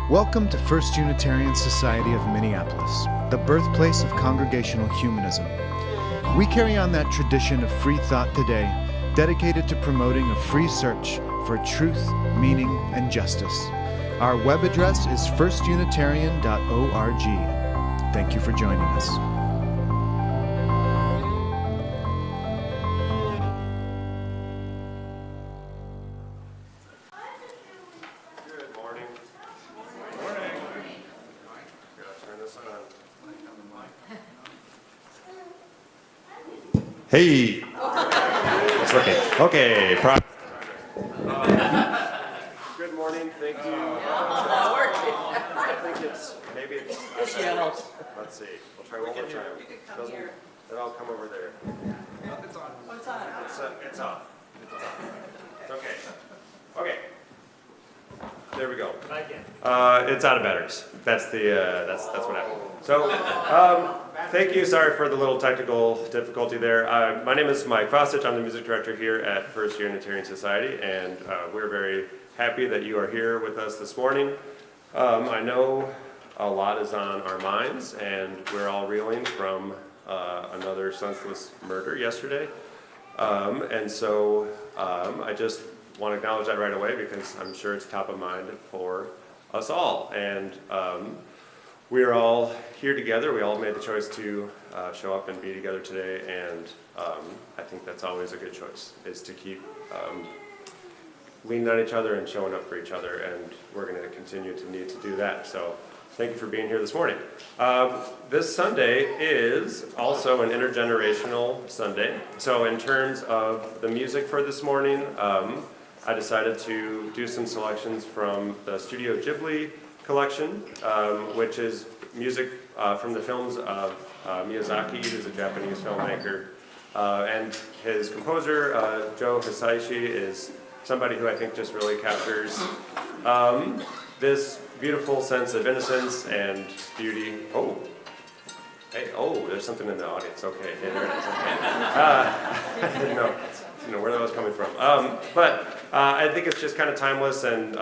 Welcome to First Unitarian Society of Minneapolis, the birthplace of Congregational Humanism. We carry on that tradition of free thought today, dedicated to promoting a free search for truth, meaning, and justice. Our web address is firstunitarian.org. Thank you for joining us. Hey! It's working. Okay. Good morning. Thank you. I think maybe it's. Let's see. We'll try one more time. Then I'll come over there. It's on. It's on. It's off. It's okay. Okay. There we go. It's out of batteries. That's what happened. So, thank you. Sorry for the little technical difficulty there. My name is Mike Fostich. I'm the music director here at First Unitarian Society, and we're very happy that you are here with us this morning. I know a lot is on our minds, and we're all reeling from another senseless murder yesterday. And so I just want to acknowledge that right away because I'm sure it's top of mind for us all. And we are all here together. We all made the choice to show up and be together today, and I think that's always a good choice, is to keep leaning on each other and showing up for each other, and we're going to continue to need to do that. So thank you for being here this morning. This Sunday is also an intergenerational Sunday. So in terms of the music for this morning, I decided to do some selections from the Studio Ghibli collection, which is music from the films of Miyazaki, who's a Japanese filmmaker, and his composer, Joe Hisaishi, is somebody who I think just really captures this beautiful sense of innocence and beauty. Oh, hey, there's something in the audience. Okay, yeah, there it is. Okay. I didn't know where that was coming from. But I think it's just kind of timeless and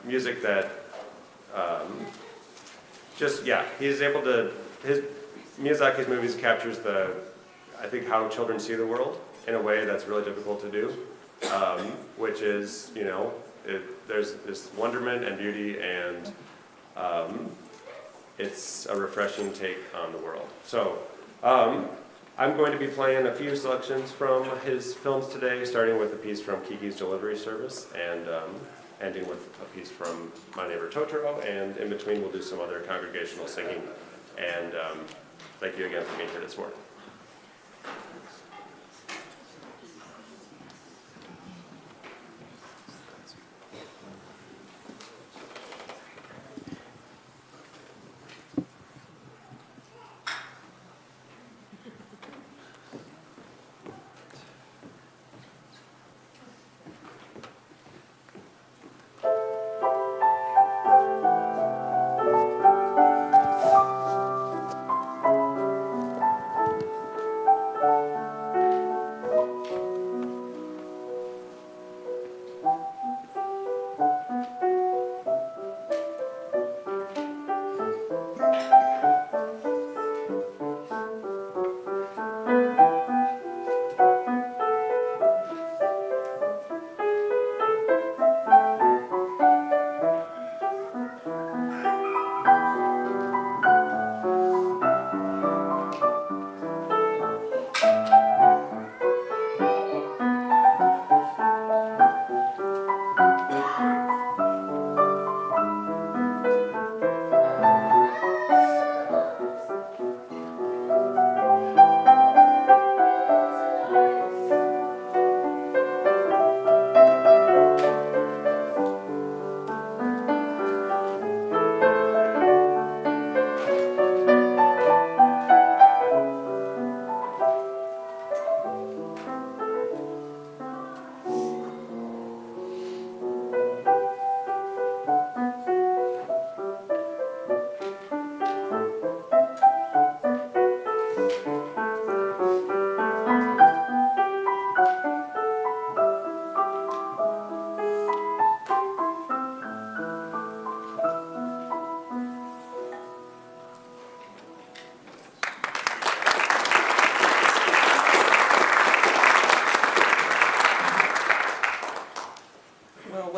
music that he's able to, Miyazaki's movies captures I think how children see the world in a way that's really difficult to do, which is, there's this wonderment and beauty, and it's a refreshing take on the world. So I'm going to be playing a few selections from his films today, starting with a piece from Kiki's Delivery Service, and ending with a piece from My Neighbor Totoro, and in between we'll do some other congregational singing. And thank you again for being here this morning.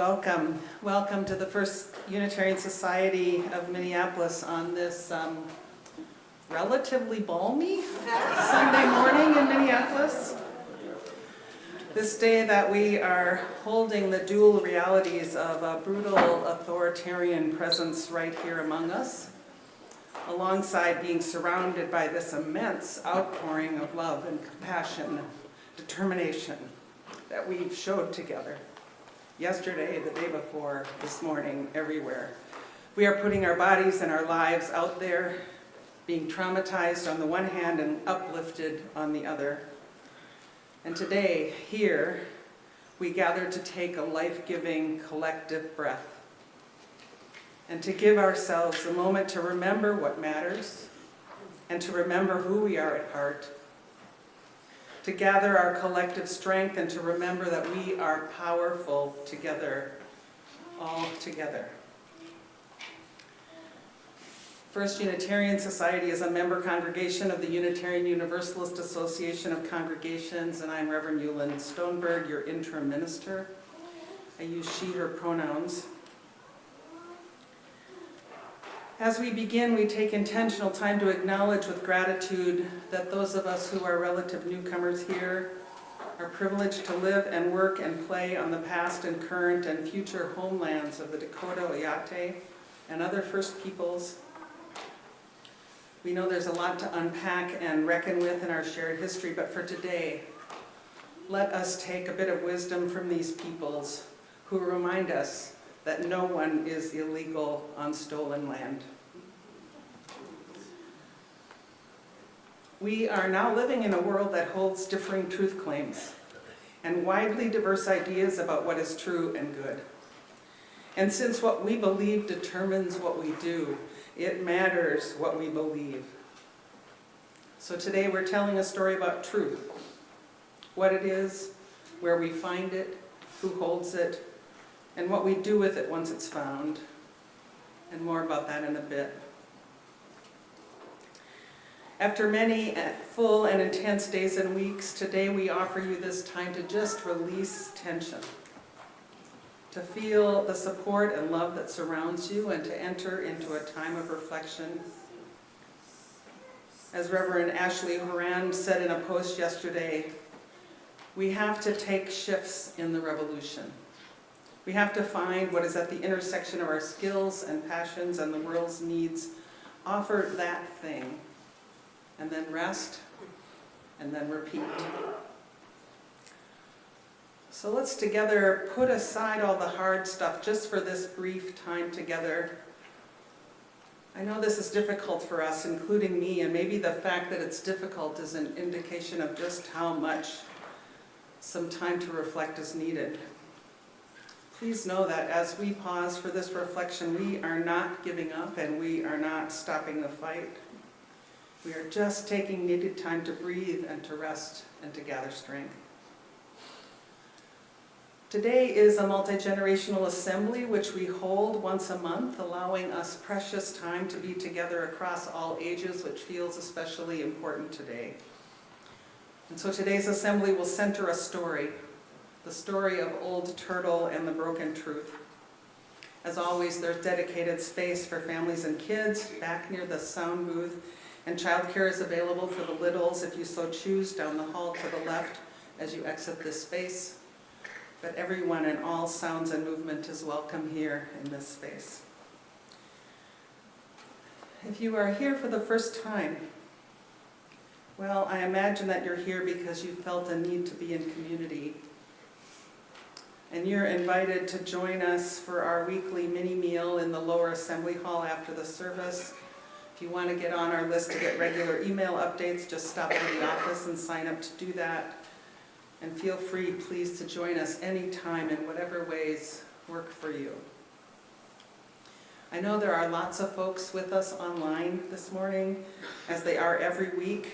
welcome. Welcome to the First Unitarian Society of Minneapolis on this relatively balmy Sunday morning in Minneapolis. This day that we are holding the dual realities of a brutal authoritarian presence right here among us, alongside being surrounded by this immense outpouring of love and compassion, determination that we've showed together. Yesterday, the day before, this morning, everywhere. We are putting our bodies and our lives out there, being traumatized on the one hand and uplifted on the other. And today, here, we gather to take a life-giving collective breath and to give ourselves a moment to remember what matters and to remember who we are at heart, to gather our collective strength and to remember that we are powerful together, all together. First Unitarian Society is a member congregation of the Unitarian Universalist Association of Congregations, and I'm Reverend Jullan Stoneberg, your Interim Minister. I use she, her pronouns. As we begin, we take intentional time to acknowledge with gratitude that those of us who are relative newcomers here are privileged to live and work and play on the past and current and future homelands of the Dakota, Oyate, and other First Peoples. We know there's a lot to unpack and reckon with in our shared history, but for today, let us take a bit of wisdom from these peoples who remind us that no one is illegal on stolen land. We are now living in a world that holds differing truth claims and widely diverse ideas about what is true and good. And since what we believe determines what we do, it matters what we believe. So today we're telling a story about truth, what it is, where we find it, who holds it, and what we do with it once it's found, and more about that in a bit. After many full and intense days and weeks, today we offer you this time to just release tension, to feel the support and love that surrounds you, and to enter into a time of reflection. As Reverend Ashley Horan said in a post yesterday, we have to take shifts in the revolution. We have to find what is at the intersection of our skills and passions and the world's needs, offer that thing, and then rest, and then repeat. So let's together put aside all the hard stuff just for this brief time together. I know this is difficult for us, including me, and maybe the fact that it's difficult is an indication of just how much some time to reflect is needed. Please know that as we pause for this reflection, we are not giving up and we are not stopping the fight. We are just taking needed time to breathe and to rest and to gather strength. Today is a multigenerational assembly which we hold once a month, allowing us precious time to be together across all ages, which feels especially important today. And so today's assembly will center a story, the story of Old Turtle and the Broken Truth. As always, there's dedicated space for families and kids back near the sound booth, and childcare is available for the littles if you so choose down the hall to the left as you exit this space. But everyone and all sounds and movement is welcome here in this space. If you are here for the first time, well, I imagine that you're here because you felt a need to be in community. And you're invited to join us for our weekly mini meal in the lower assembly hall after the service. If you want to get on our list to get regular email updates, just stop by the office and sign up to do that. And feel free, please, to join us anytime in whatever ways work for you. I know there are lots of folks with us online this morning, as they are every week.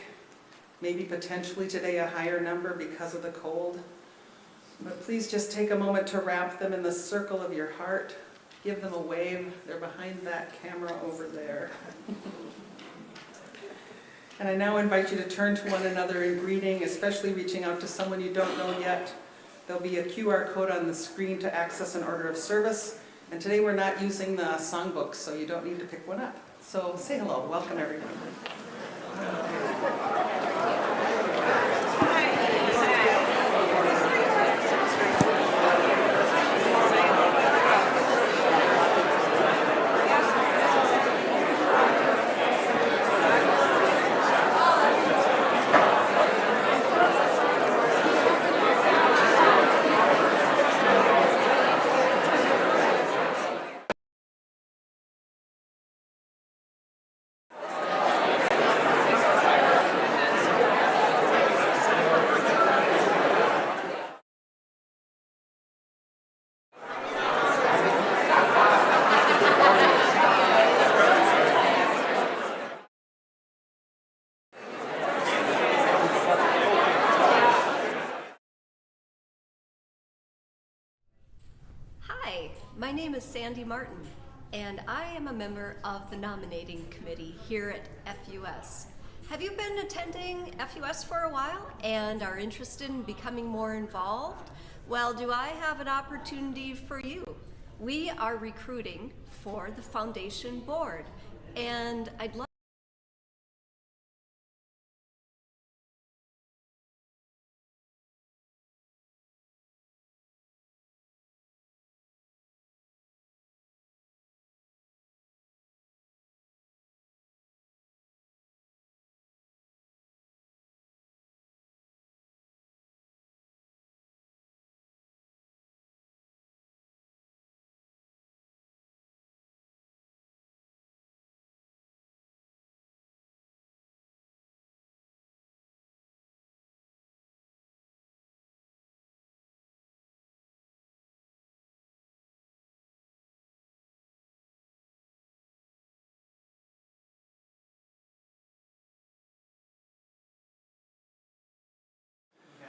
Maybe potentially today a higher number because of the cold. But please just take a moment to wrap them in the circle of your heart. Give them a wave. They're behind that camera over there. And I now invite you to turn to one another in greeting, especially reaching out to someone you don't know yet, There'll be a QR code on the screen to access an order of service. And today we're not using the songbooks, so you don't need to pick one up. So say hello. Welcome, everyone. Hi, my name is Sandy Martin, and I am a member of the nominating committee here at FUS. Have you been attending FUS for a while and are interested in becoming more involved? Well, do I have an opportunity for you? We are recruiting for the foundation board, and I'd love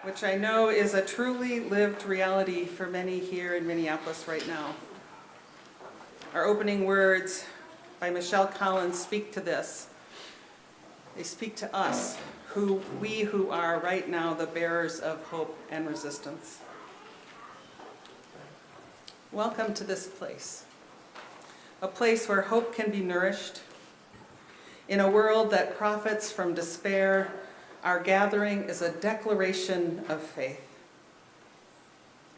which I know is a truly lived reality for many here in Minneapolis right now. Our opening words by Michelle Collins speak to this. They speak to us, who are right now the bearers of hope and resistance. Welcome to this place, a place where hope can be nourished. In a world that profits from despair, our gathering is a declaration of faith.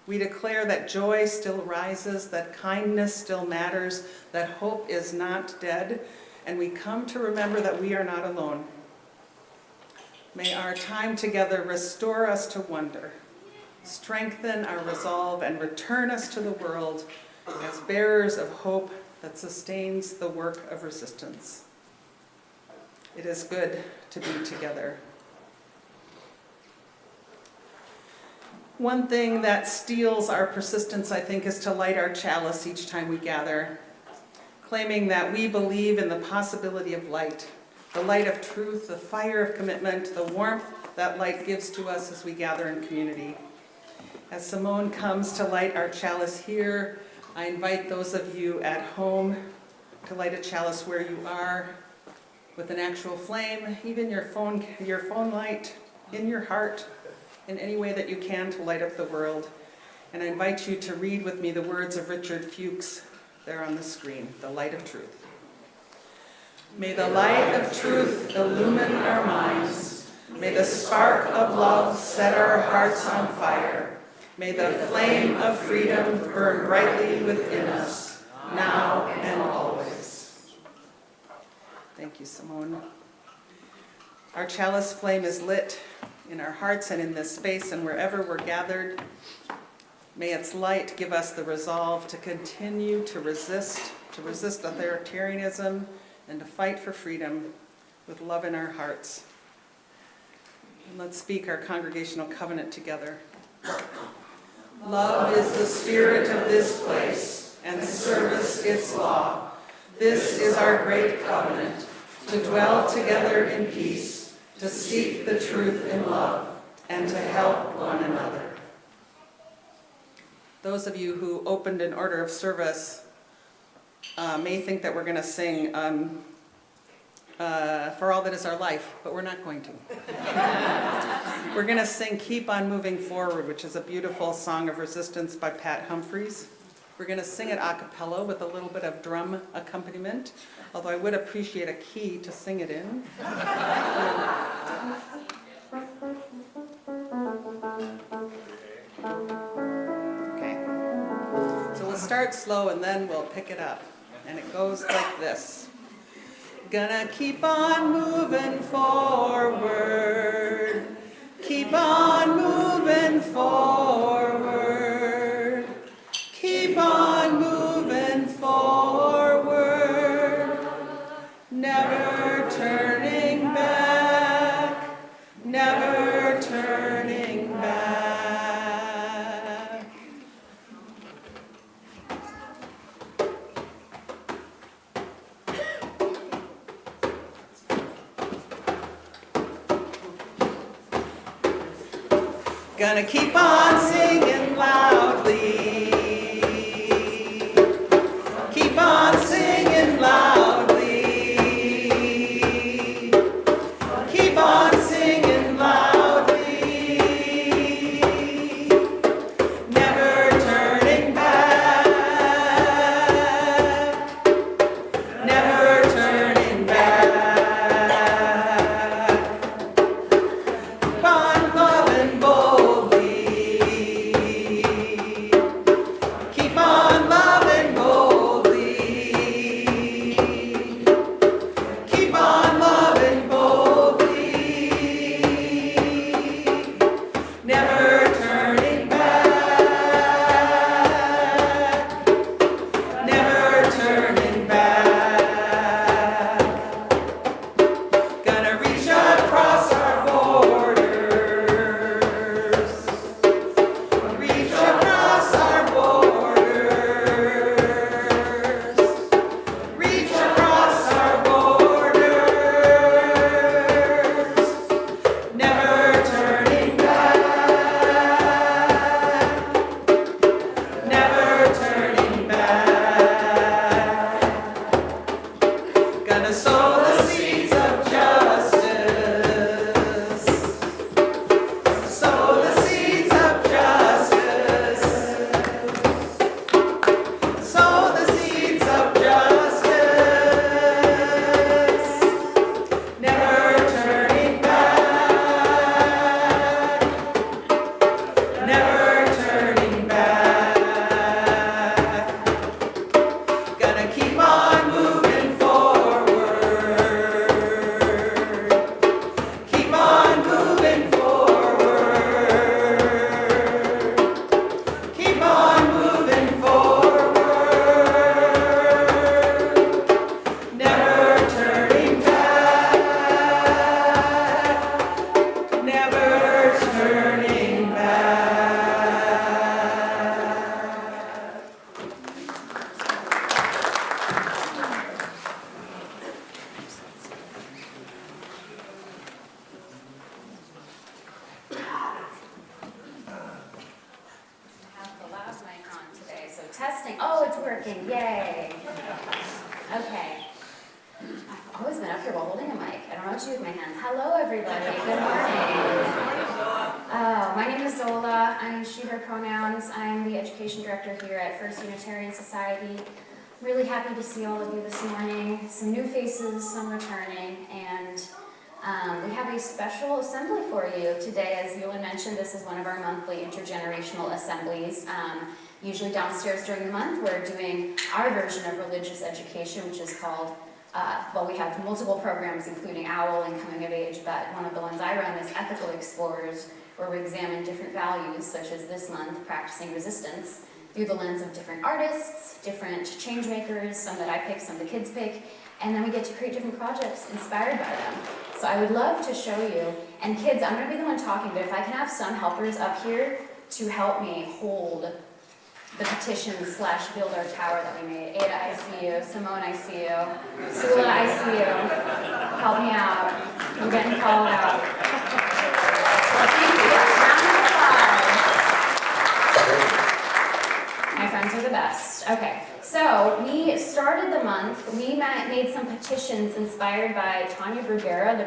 We declare that joy still rises, that kindness still matters, that hope is not dead, and we come to remember that we are not alone. May our time together restore us to wonder, strengthen our resolve, and return us to the world as bearers of hope that sustains the work of resistance. It is good to be together. One thing that steals our persistence, I think, is to light our chalice each time we gather, claiming that we believe in the possibility of light, the light of truth, the fire of commitment, the warmth that light gives to us as we gather in community. As Simone comes to light our chalice here, I invite those of you at home to light a chalice where you are, with an actual flame, even your phone light, in your heart, in any way that you can to light up the world. And I invite you to read with me the words of Richard Fuchs there on the screen, The Light of Truth. May the light of truth illumine our minds. May the spark of love set our hearts on fire. May the flame of freedom burn brightly within us, now and always. Thank you, Simone. Our chalice flame is lit in our hearts and in this space and wherever we're gathered. May its light give us the resolve to continue to resist authoritarianism and to fight for freedom with love in our hearts. And let's speak our congregational covenant together. Love is the spirit of this place, and service its law. This is our great covenant, to dwell together in peace, to seek the truth in love, and to help one another. Those of you who opened an order of service may think that we're going to sing For All That Is Our Life, but we're not going to. We're going to sing Keep On Moving Forward, which is a beautiful song of resistance by Pat Humphreys. We're going to sing it a cappella with a little bit of drum accompaniment, although I would appreciate a key to sing it in. Okay. So we'll start slow and then we'll pick it up. And it goes like this. Gonna keep on moving forward. Keep on moving forward. Keep on moving forward. Never turning back. Never turning back. Gonna keep on singing loudly. Keep on singing loudly. Keep on singing loudly. Never turning back. Never turning back. Keep on loving boldly. Keep on loving boldly. Keep on loving boldly. Never turning back. Never turning back. Gonna reach across our borders. Reach across our borders. Reach across our borders. Never turning back. Never turning back. Gonna sow the seeds of justice. Sow the seeds of justice. Sow the seeds of justice. Never turning back. Never turning back. Gonna keep on moving forward. Keep on moving forward. Keep on moving forward. Never turning back. Never turning back. Have the loud mic on today, so testing. Oh, it's working, yay. Okay. I've always been up here while holding a mic. I don't know what to do with my hands. Hello, everybody. Good morning. My name is Zola. I'm she, her pronouns. I'm the education director here at First Unitarian Society. I'm really happy to see all of you this morning. Some new faces, some returning, and we have a special assembly for you today. As Jullan mentioned, this is one of our monthly intergenerational assemblies. Usually downstairs during the month, we're doing our version of religious education, which is called, well, we have multiple programs, including OWL and Coming of Age, but one of the ones I run is Ethical Explorers, where we examine different values, such as this month, practicing resistance, through the lens of different artists, different change makers, some that I pick, some the kids pick, and then we get to create different projects inspired by them. So I would love to show you, and kids, I'm going to be the one talking, but if I can have some helpers up here to help me hold the petition / build our tower that we made. Ada, I see you. Simone, I see you. Sula, I see you. Help me out. I'm getting called out. Thank you. Round of applause. My friends are the best. Okay, so we started the month. We made some petitions inspired by Tanya Bruguera, the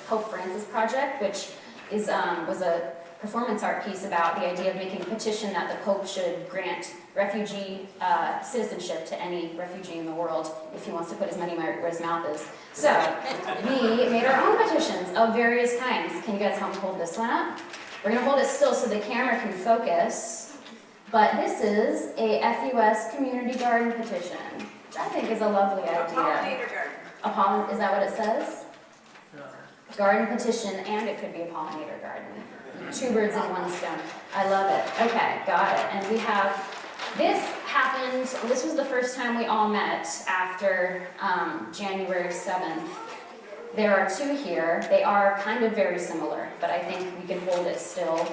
Pope Francis Project, which was a performance art piece about the idea of making a petition that the Pope should grant refugee citizenship to any refugee in the world if he wants to put his money where his mouth is. So we made our own petitions of various kinds. Can you guys help me hold this one up? We're going to hold it still so the camera can focus. But this is a FUS community garden petition, which I think is a lovely idea. A pollinator garden. Is that what it says? Garden petition, and it could be a pollinator garden. 2 birds in 1 stone. I love it. Okay, got it. And we have, this happened, this was the first time we all met after January 7th. There are 2 here. They are kind of very similar, but I think we can hold it still.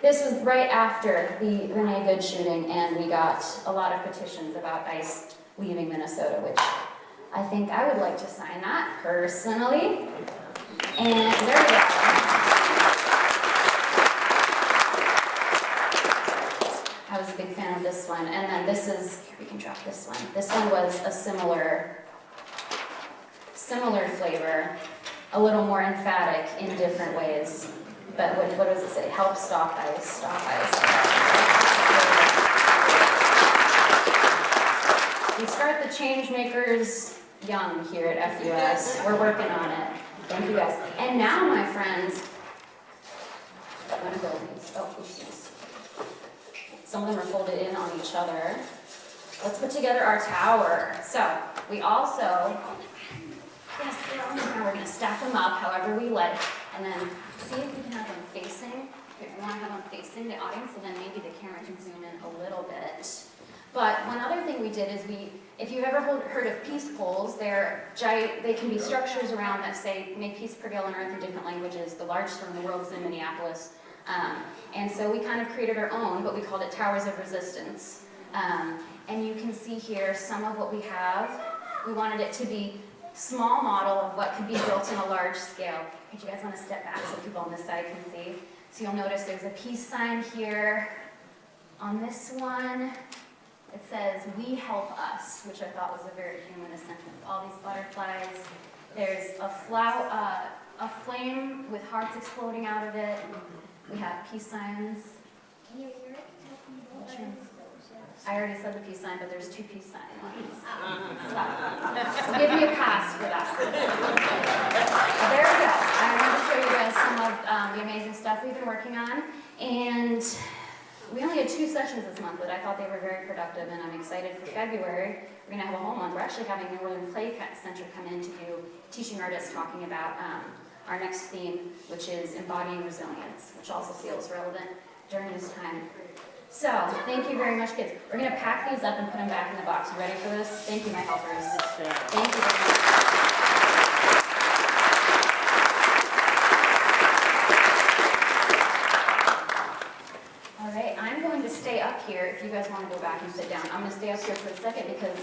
This was right after the Renee Good shooting, and we got a lot of petitions about ICE leaving Minnesota, which I think I would like to sign that personally. And there we go. I was a big fan of this one. And then this is, here we can drop this one. This one was a similar flavor, a little more emphatic in different ways. But what does it say? Help stop ICE, stop ICE. We start the change makers young here at FUS. We're working on it. Thank you guys. And now, my friends, I'm going to go these. Oh, oopsies. Some of them are folded in on each other. Let's put together our tower. So, we also, yes, now we're going to stack them up however we like, and then see if we can have them facing. If we want to have them facing the audience, so then maybe the camera can zoom in a little bit. But one other thing we did is if you've ever heard of peace poles, they can be structures around that say, may peace prevail on earth in different languages. The largest one in the world is in Minneapolis. And so we kind of created our own, but we called it Towers of Resistance. And you can see here some of what we have. We wanted it to be small model of what could be built in a large scale. Do you guys want to step back so people on this side can see? So you'll notice there's a peace sign here. On this one, it says, "We help us," which I thought was a very humanist sentiment. All these butterflies. There's a flame with hearts exploding out of it. We have peace signs. Which ones? I already said the peace sign, but there's 2 peace sign ones. I'll give you a pass for that. There we go. I wanted to show you guys some of the amazing stuff we've been working on. And we only had 2 sessions this month, but I thought they were very productive, and I'm excited for February. We're going to have a whole month. We're actually having Northern Play Center come in to do teaching artists talking about our next theme, which is embodying resilience, which also feels relevant during this time. So, thank you very much, kids. We're going to pack these up and put them back in the box. You ready for this? Thank you, my helpers. Thank you very much. All right, I'm going to stay up here if you guys want to go back and sit down. I'm going to stay up here for a second because,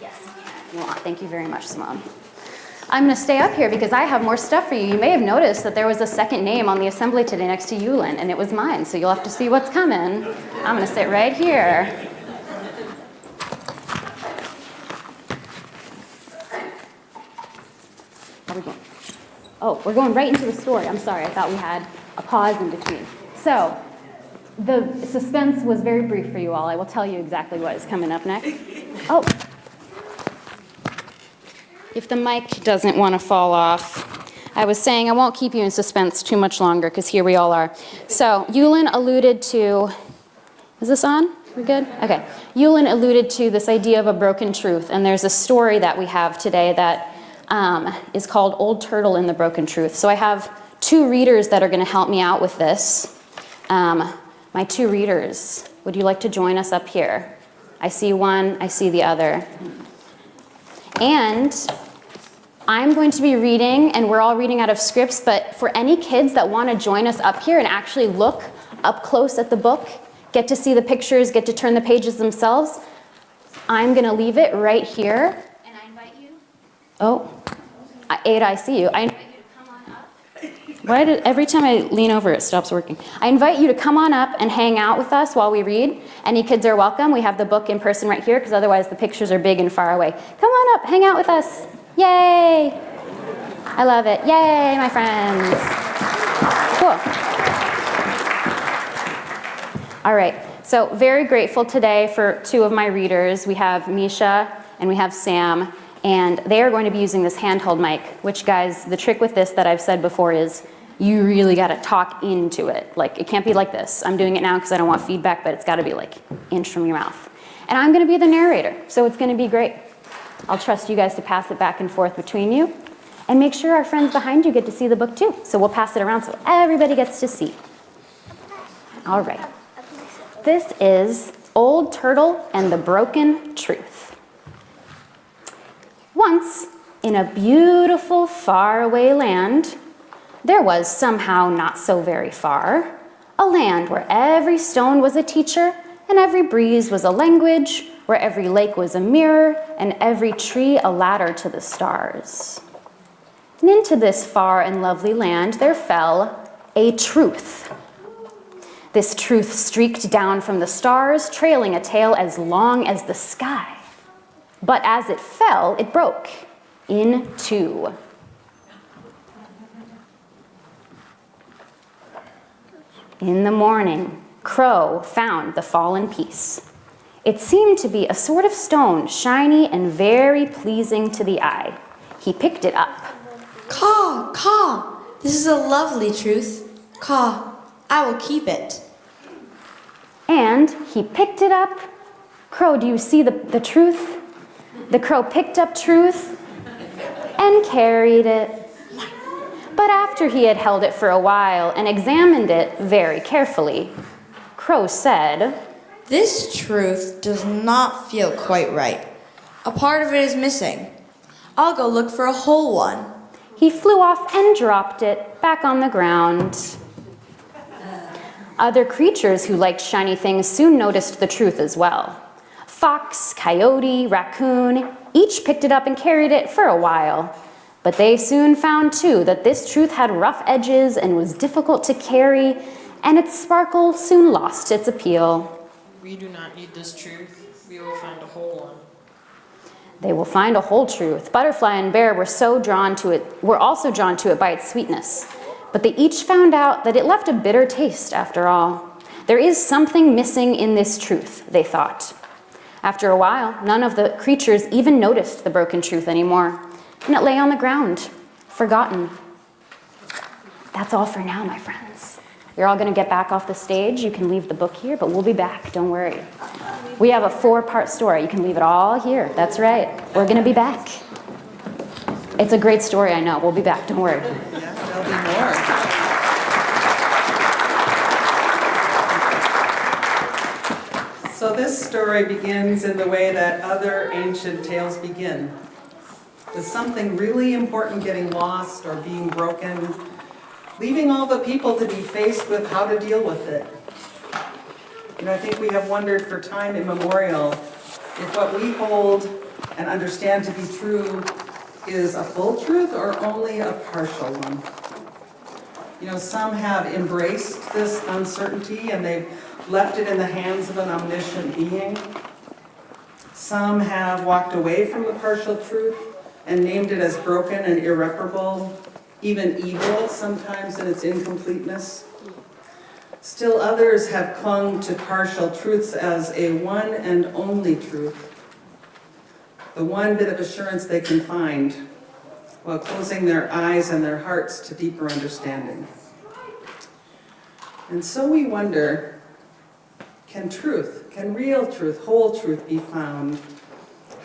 yes, you can. Well, thank you very much, Simone. I'm going to stay up here because I have more stuff for you. You may have noticed that there was a second name on the assembly today next to Jullan, and it was mine, so you'll have to see what's coming. I'm going to sit right here. How are we going? Oh, we're going right into the story. I'm sorry, I thought we had a pause in between. So, the suspense was very brief for you all. I will tell you exactly what is coming up next. Oh. If the mic doesn't want to fall off, I was saying I won't keep you in suspense too much longer because here we all are. So Jullan alluded to, is this on? We good? Okay. Jullan alluded to this idea of a broken truth, and there's a story that we have today that is called Old Turtle in the Broken Truth. So I have 2 readers that are going to help me out with this. My 2 readers, would you like to join us up here? I see one, I see the other. And I'm going to be reading, and we're all reading out of scripts, but for any kids that want to join us up here and actually look up close at the book, get to see the pictures, get to turn the pages themselves, I'm going to leave it right here. And I invite you. Oh, Ada, I see you. I invite you to come on up. Every time I lean over, it stops working. I invite you to come on up and hang out with us while we read. Any kids are welcome. We have the book in person right here because otherwise the pictures are big and far away. Come on up, hang out with us. Yay! I love it. Yay, my friends. Cool. All right, so very grateful today for two of my readers. We have Misha and we have Sam, and they are going to be using this handheld mic, which, guys, the trick with this that I've said before is you really got to talk into it. Like, it can't be like this. I'm doing it now because I don't want feedback, but it's got to be like inch from your mouth. And I'm going to be the narrator, so it's going to be great. I'll trust you guys to pass it back and forth between you. And make sure our friends behind you get to see the book too. So we'll pass it around so everybody gets to see. All right. This is Old Turtle and the Broken Truth. Once, in a beautiful, faraway land, there was, somehow not so very far, a land where every stone was a teacher and every breeze was a language, where every lake was a mirror and every tree a ladder to the stars. And into this far and lovely land there fell a truth. This truth streaked down from the stars, trailing a tail as long as the sky. But as it fell, it broke in two. In the morning, Crow found the fallen piece. It seemed to be a sort of stone, shiny and very pleasing to the eye. He picked it up. Caw, caw, this is a lovely truth. Caw, I will keep it. And he picked it up. Crow, do you see the truth? The crow picked up truth and carried it. But after he had held it for a while and examined it very carefully, Crow said, This truth does not feel quite right. A part of it is missing. I'll go look for a whole one. He flew off and dropped it back on the ground. Other creatures who liked shiny things soon noticed the truth as well. Fox, coyote, raccoon, each picked it up and carried it for a while. But they soon found, too, that this truth had rough edges and was difficult to carry, and its sparkle soon lost its appeal. We do not need this truth. We will find a whole one. They will find a whole truth. Butterfly and Bear were also drawn to it by its sweetness. But they each found out that it left a bitter taste after all. There is something missing in this truth, they thought. After a while, none of the creatures even noticed the broken truth anymore, and it lay on the ground, forgotten. That's all for now, my friends. You're all going to get back off the stage. You can leave the book here, but we'll be back, don't worry. We have a 4-part story. You can leave it all here. That's right. We're going to be back. It's a great story, I know. We'll be back, don't worry. Yeah, there'll be more. So this story begins in the way that other ancient tales begin, with something really important getting lost or being broken, leaving all the people to be faced with how to deal with it. And I think we have wondered for time immemorial if what we hold and understand to be true is a full truth or only a partial one. You know, some have embraced this uncertainty and they've left it in the hands of an omniscient being. Some have walked away from the partial truth and named it as broken and irreparable, even evil sometimes in its incompleteness. Still others have clung to partial truths as a one and only truth, the one bit of assurance they can find while closing their eyes and their hearts to deeper understanding. And so we wonder, can real truth, whole truth be found?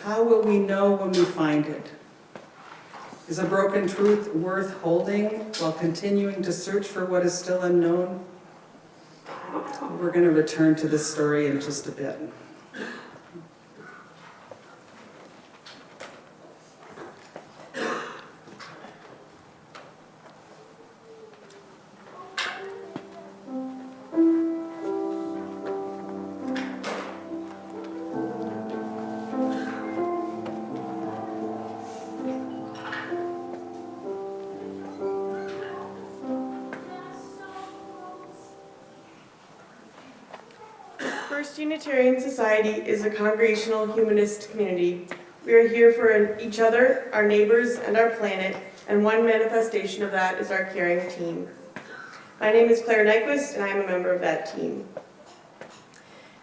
How will we know when we find it? Is a broken truth worth holding while continuing to search for what is still unknown? We're going to return to this story in just a bit. First Unitarian Society is a congregational humanist community. We are here for each other, our neighbors, and our planet, and one manifestation of that is our caring team. My name is Claire Nyquist, and I am a member of that team.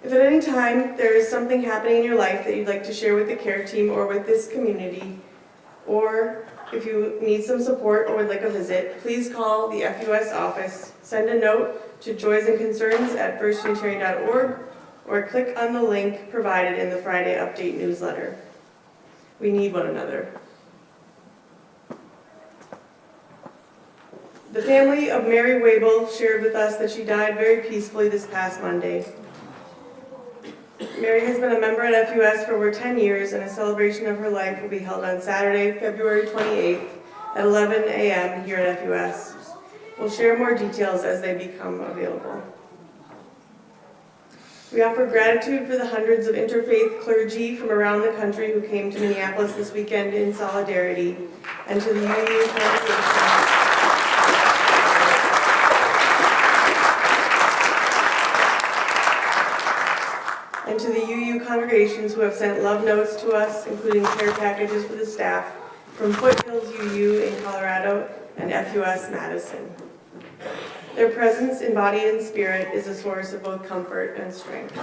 If at any time there is something happening in your life that you'd like to share with the care team or with this community, or if you need some support or would like a visit, please call the FUS office, send a note to joysandconcerns@firstunitarian.org, or click on the link provided in the Friday Update newsletter. We need one another. The family of Mary Wabel shared with us that she died very peacefully this past Monday. Mary has been a member at FUS for over 10 years, and a celebration of her life will be held on Saturday, February 28th at 11 a.m. here at FUS. We'll share more details as they become available. We offer gratitude for the hundreds of interfaith clergy from around the country who came to Minneapolis this weekend in solidarity, and to the UU congregation. And to the UU congregations who have sent love notes to us, including care packages for the staff from Foothills UU in Colorado and FUS Madison. Their presence in body and spirit is a source of both comfort and strength.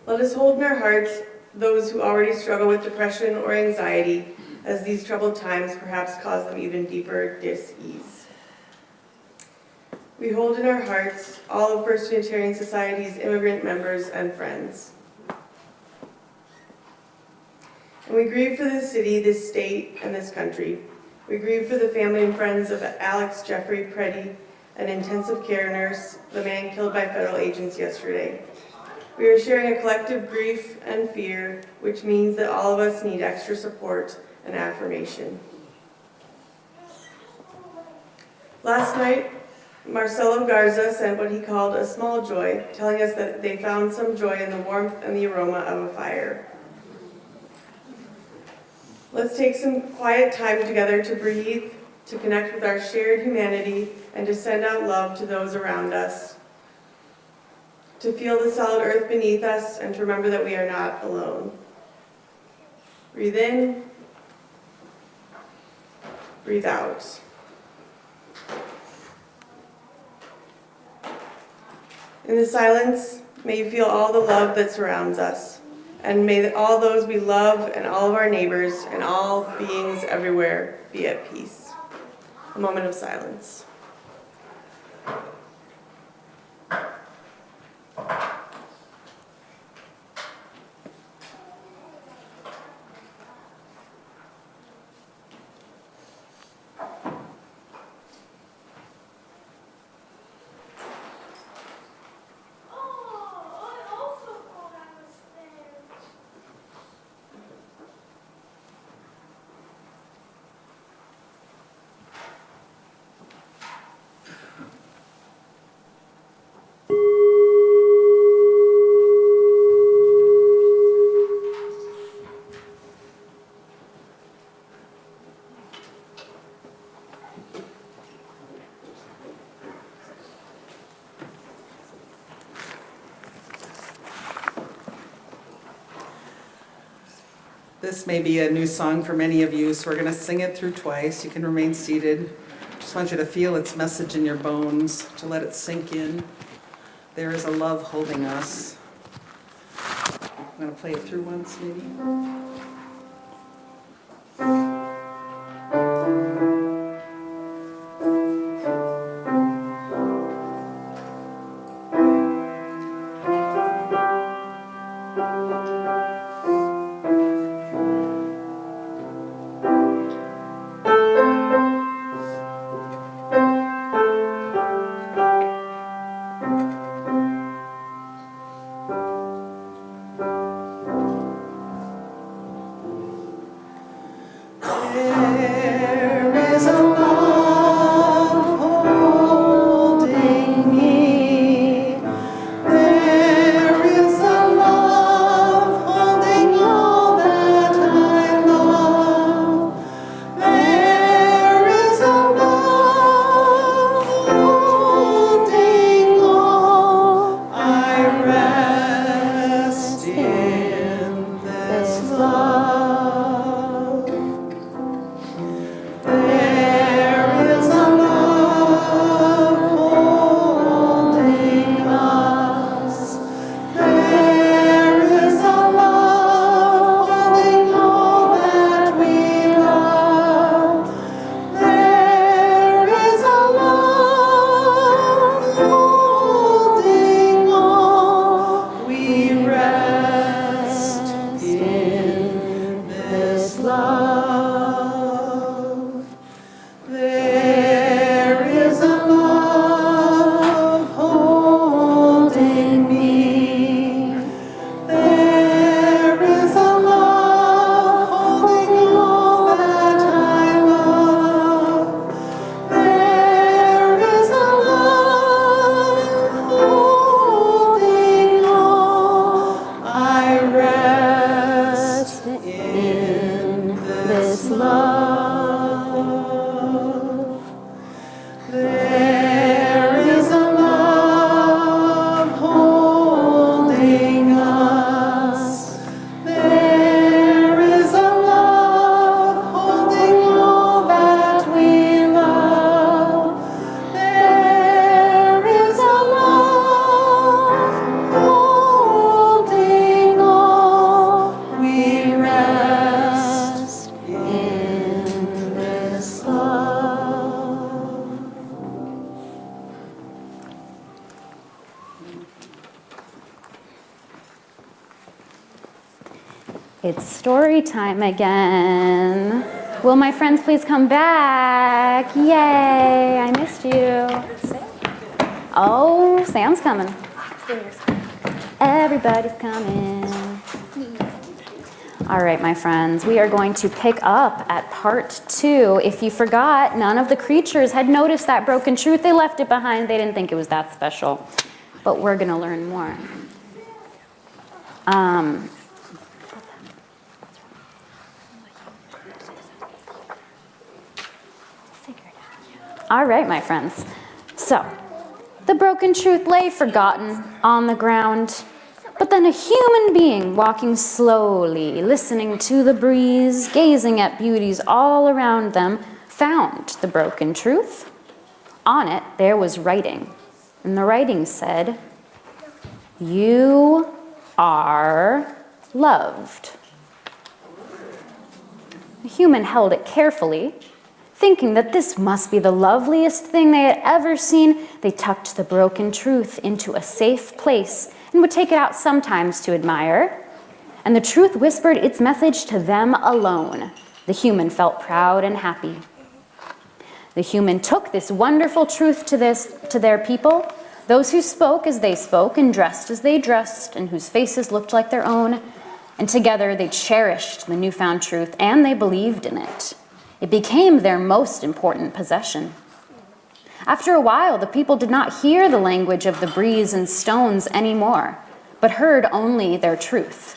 Let us hold in our hearts those who already struggle with depression or anxiety, as these troubled times perhaps cause them even deeper dis-ease. We hold in our hearts all of First Unitarian Society's immigrant members and friends. And we grieve for this city, this state, and this country. We grieve for the family and friends of Alex Jeffrey Preddy, an intensive care nurse, the man killed by federal agents yesterday. We are sharing a collective grief and fear, which means that all of us need extra support and affirmation. Last night, Marcelo Garza sent what he called a small joy, telling us that they found some joy in the warmth and the aroma of a fire. Let's take some quiet time together to breathe, to connect with our shared humanity, and to send out love to those around us. To feel the solid earth beneath us, and to remember that we are not alone. Breathe in, breathe out. In the silence, may you feel all the love that surrounds us, and may all those we love and all of our neighbors and all beings everywhere be at peace. A moment of silence. This may be a new song for many of you, so we're going to sing it through twice. You can remain seated. Just want you to feel its message in your bones, to let it sink in. There is a love holding us. I'm going to play it through once, maybe. It's story time again. Will my friends please come back? Yay, I missed you. Oh, Sam's coming. Everybody's coming. All right, my friends, we are going to pick up at part 2. If you forgot, none of the creatures had noticed that broken truth. They left it behind. They didn't think it was that special. But we're going to learn more. All right, my friends. So, the broken truth lay forgotten on the ground. But then a human being walking slowly, listening to the breeze, gazing at beauties all around them, found the broken truth. On it, there was writing. And the writing said, "You are loved." The human held it carefully. Thinking that this must be the loveliest thing they had ever seen, they tucked the broken truth into a safe place and would take it out sometimes to admire. And the truth whispered its message to them alone. The human felt proud and happy. The human took this wonderful truth to their people, those who spoke as they spoke and dressed as they dressed, and whose faces looked like their own. And together they cherished the newfound truth, and they believed in it. It became their most important possession. After a while, the people did not hear the language of the breeze and stones anymore, but heard only their truth.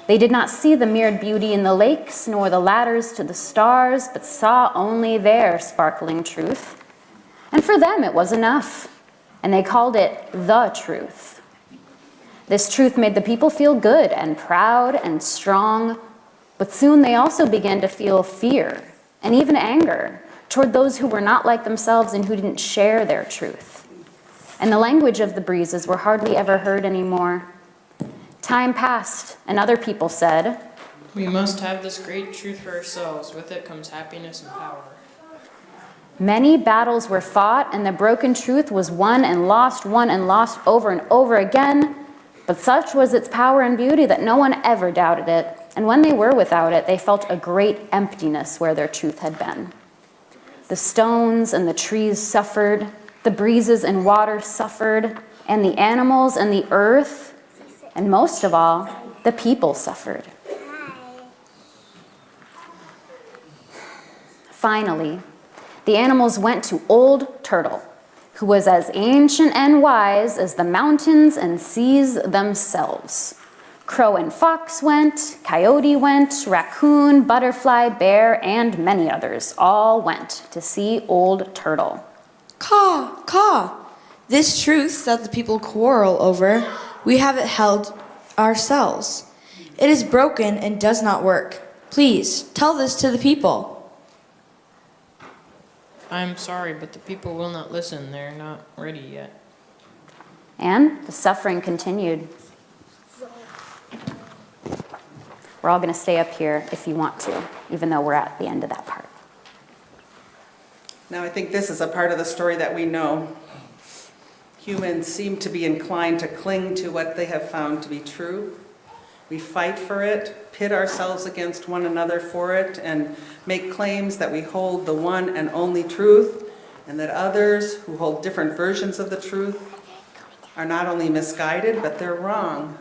They did not see the mirrored beauty in the lakes, nor the ladders to the stars, but saw only their sparkling truth. And for them it was enough, and they called it the truth. This truth made the people feel good and proud and strong, but soon they also began to feel fear and even anger toward those who were not like themselves and who didn't share their truth. And the language of the breezes were hardly ever heard anymore. Time passed, and other people said, "We must have this great truth for ourselves. With it comes happiness and power." Many battles were fought, and the broken truth was won and lost over and over again. But such was its power and beauty that no one ever doubted it. And when they were without it, they felt a great emptiness where their truth had been. The stones and the trees suffered, the breezes and water suffered, and the animals and the earth, and most of all, the people suffered. Finally, the animals went to Old Turtle, who was as ancient and wise as the mountains and seas themselves. Crow and fox went, coyote went, raccoon, butterfly, bear, and many others all went to see Old Turtle. Caw, caw. This truth that the people quarrel over, we have it held ourselves. It is broken and does not work. Please, tell this to the people. I'm sorry, but the people will not listen. They're not ready yet. And the suffering continued. We're all going to stay up here if you want to, even though we're at the end of that part. Now, I think this is a part of the story that we know. Humans seem to be inclined to cling to what they have found to be true. We fight for it, pit ourselves against one another for it, and make claims that we hold the one and only truth, and that others who hold different versions of the truth are not only misguided, but they're wrong.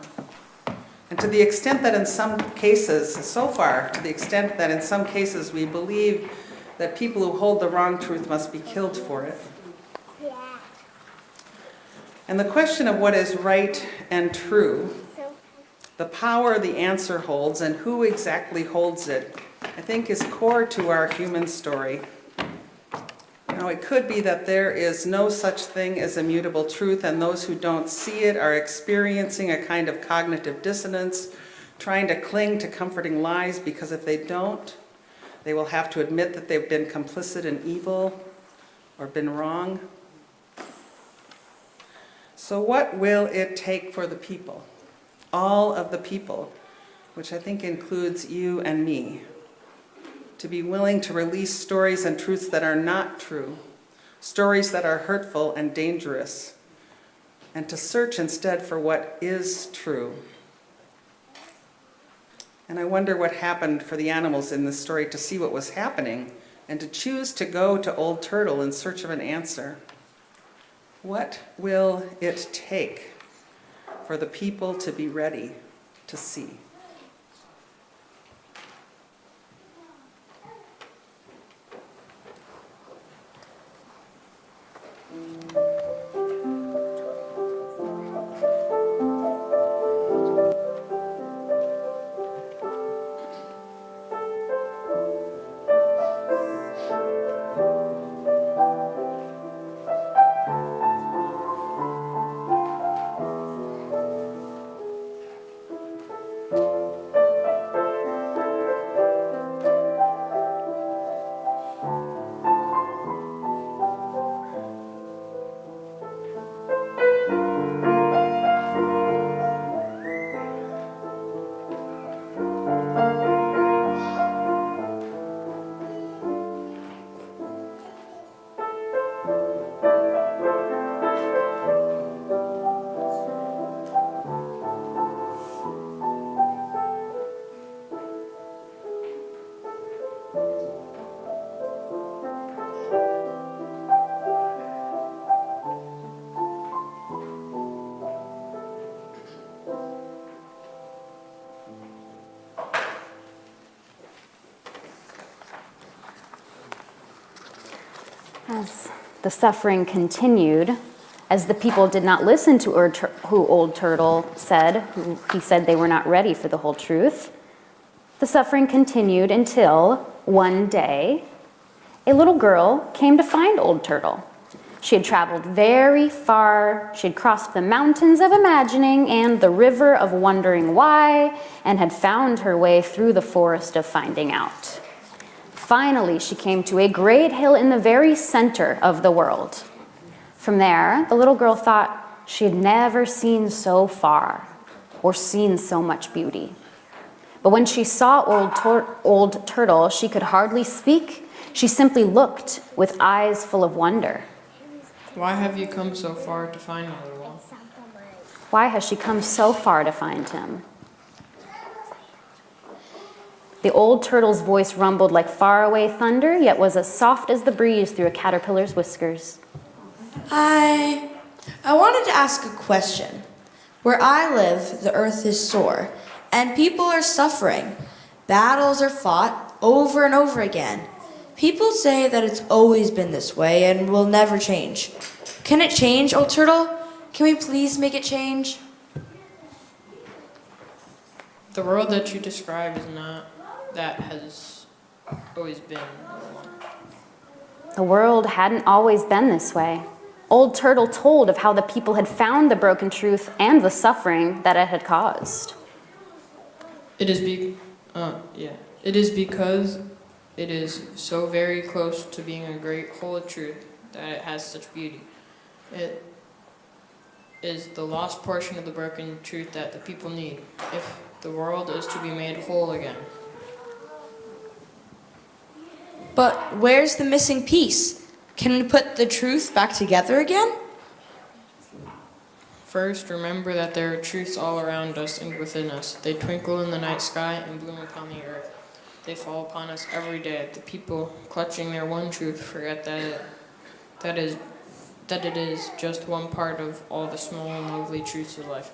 And to the extent that in some cases, so far, to the extent that in some cases we believe that people who hold the wrong truth must be killed for it. And the question of what is right and true, the power the answer holds and who exactly holds it, I think is core to our human story. Now, it could be that there is no such thing as immutable truth, and those who don't see it are experiencing a kind of cognitive dissonance, trying to cling to comforting lies, because if they don't, they will have to admit that they've been complicit in evil or been wrong. So what will it take for the people, all of the people, which I think includes you and me, to be willing to release stories and truths that are not true, stories that are hurtful and dangerous, and to search instead for what is true? And I wonder what happened for the animals in this story to see what was happening and to choose to go to Old Turtle in search of an answer. What will it take for the people to be ready to see? As the suffering continued, as the people did not listen to who Old Turtle said, who he said they were not ready for the whole truth, the suffering continued until one day a little girl came to find Old Turtle. She had traveled very far. She had crossed the mountains of imagining and the river of wondering why, and had found her way through the forest of finding out. Finally, she came to a great hill in the very center of the world. From there, the little girl thought she had never seen so far or seen so much beauty. But when she saw Old Turtle, she could hardly speak. She simply looked with eyes full of wonder. Why have you come so far to find me, little one? Why has she come so far to find him? The old turtle's voice rumbled like faraway thunder, yet was as soft as the breeze through a caterpillar's whiskers. I wanted to ask a question. Where I live, the earth is sore, and people are suffering. Battles are fought over and over again. People say that it's always been this way and will never change. Can it change, Old Turtle? Can we please make it change? The world that you describe is not that has always been. The world hadn't always been this way. Old Turtle told of how the people had found the broken truth and the suffering that it had caused. It is because it is so very close to being a great whole of truth that it has such beauty. It is the lost portion of the broken truth that the people need if the world is to be made whole again. But where's the missing piece? Can we put the truth back together again? First, remember that there are truths all around us and within us. They twinkle in the night sky and bloom upon the earth. They fall upon us every day. The people clutching their one truth forget that it is just one part of all the small and lovely truths of life.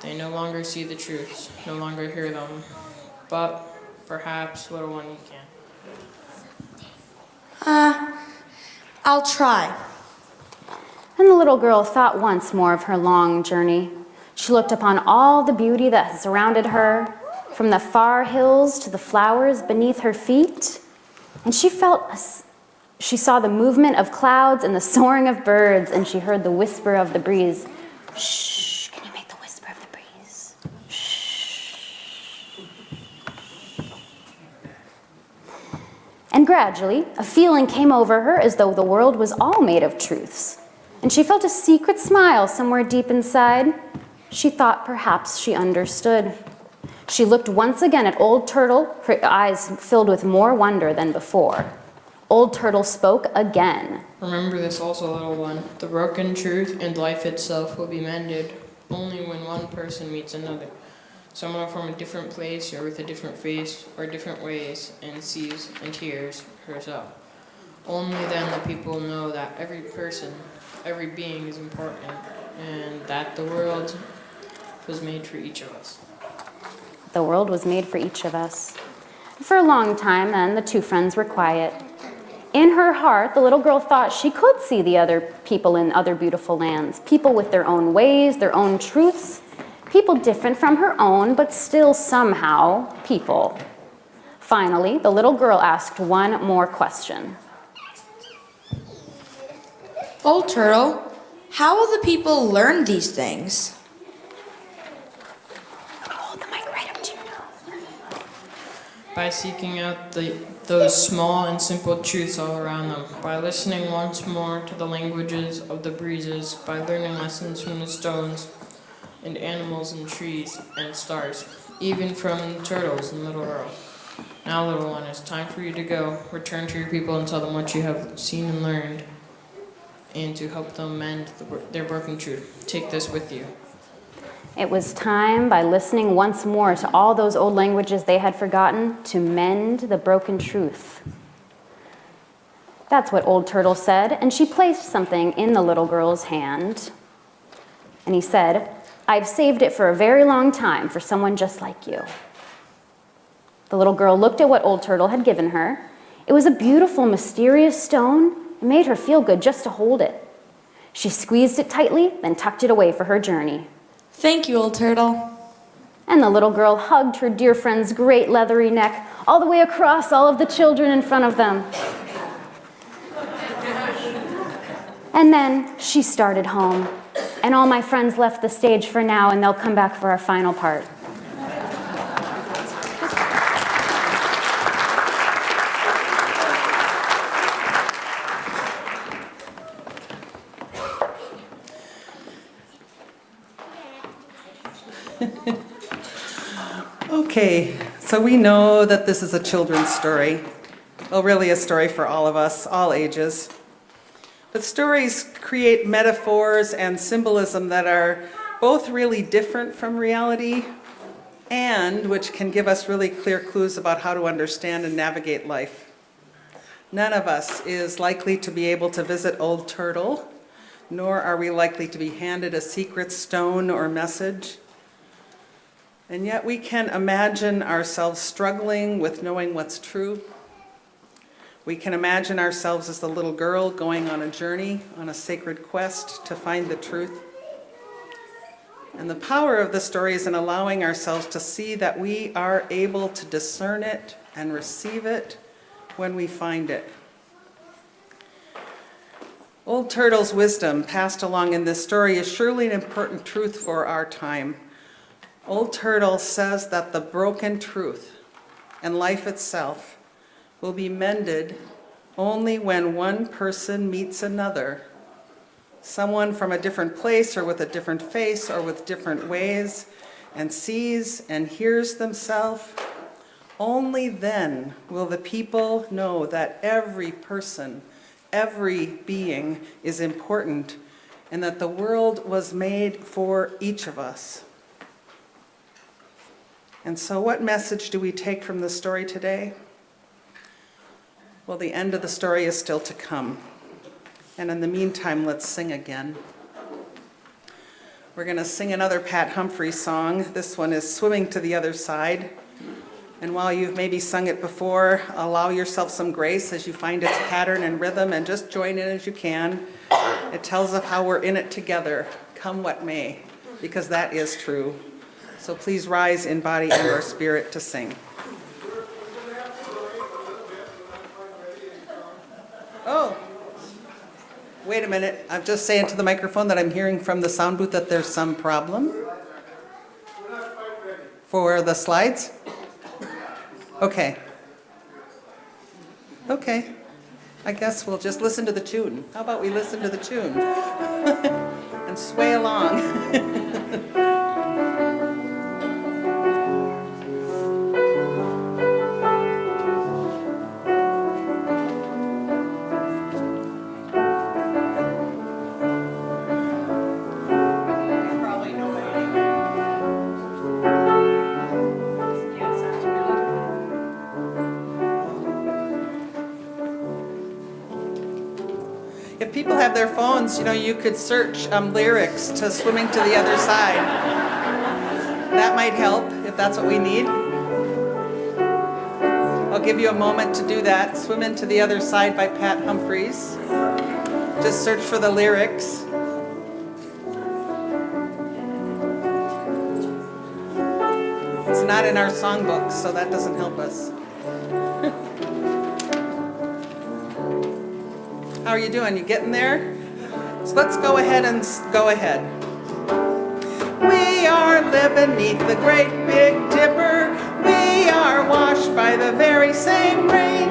They no longer see the truths, no longer hear them, but perhaps, little one, you can. I'll try. And the little girl thought once more of her long journey. She looked upon all the beauty that had surrounded her, from the far hills to the flowers beneath her feet, and she saw the movement of clouds and the soaring of birds, and she heard the whisper of the breeze. Shh, can you make the whisper of the breeze? Shh. And gradually, a feeling came over her as though the world was all made of truths. And she felt a secret smile somewhere deep inside. She thought perhaps she understood. She looked once again at Old Turtle, her eyes filled with more wonder than before. Old Turtle spoke again. Remember this also, little one. The broken truth and life itself will be mended only when one person meets another. someone from a different place or with a different face or different ways, and sees and hears herself. Only then the people know that every person, every being is important, and that the world was made for each of us. The world was made for each of us. For a long time, then, the two friends were quiet. In her heart, the little girl thought she could see the other people in other beautiful lands, people with their own ways, their own truths, people different from her own, but still somehow people. Finally, the little girl asked one more question. Old Turtle, how will the people learn these things? Hold the mic right up to your nose. By seeking out those small and simple truths all around them, by listening once more to the languages of the breezes, by learning lessons from the stones and animals and trees and stars, even from turtles and little girl. Now, little one, it's time for you to go. Return to your people and tell them what you have seen and learned, and to help them mend their broken truth. Take this with you. It was time, by listening once more to all those old languages they had forgotten, to mend the broken truth. That's what Old Turtle said, and she placed something in the little girl's hand. And he said, "I've saved it for a very long time for someone just like you." The little girl looked at what Old Turtle had given her. It was a beautiful, mysterious stone. It made her feel good just to hold it. She squeezed it tightly, then tucked it away for her journey. Thank you, Old Turtle. And the little girl hugged her dear friend's great leathery neck all the way across all of the children in front of them. And then she started home. And all my friends left the stage for now, and they'll come back for our final part. Okay, so we know that this is a children's story. Well, really a story for all of us, all ages. But stories create metaphors and symbolism that are both really different from reality and which can give us really clear clues about how to understand and navigate life. None of us is likely to be able to visit Old Turtle, nor are we likely to be handed a secret stone or message. And yet we can imagine ourselves struggling with knowing what's true. We can imagine ourselves as the little girl going on a journey, on a sacred quest to find the truth. And the power of the story is in allowing ourselves to see that we are able to discern it and receive it when we find it. Old Turtle's wisdom passed along in this story is surely an important truth for our time. Old Turtle says that the broken truth and life itself will be mended only when one person meets another, someone from a different place or with a different face or with different ways, and sees and hears themselves. Only then will the people know that every person, every being is important, and that the world was made for each of us. And so what message do we take from the story today? Well, the end of the story is still to come. And in the meantime, let's sing again. We're going to sing another Pat Humphrey song. This one is Swimming to the Other Side. And while you've maybe sung it before, allow yourself some grace as you find its pattern and rhythm, and just join in as you can. It tells of how we're in it together, come what may, because that is true. So please rise in body and or spirit to sing. Oh, wait a minute. I'm just saying to the microphone that I'm hearing from the sound booth that there's some problem. For the slides? Okay. Okay. I guess we'll just listen to the tune. How about we listen to the tune? And sway along. have their phones, you could search lyrics to Swimming to the Other Side. That might help if that's what we need. I'll give you a moment to do that. Swimming to the Other Side by Pat Humphreys. Just search for the lyrics. It's not in our songbook, so that doesn't help us. How are you doing? You getting there? So let's go ahead and go ahead. We are living neath the great Big Dipper. We are washed by the very same rain.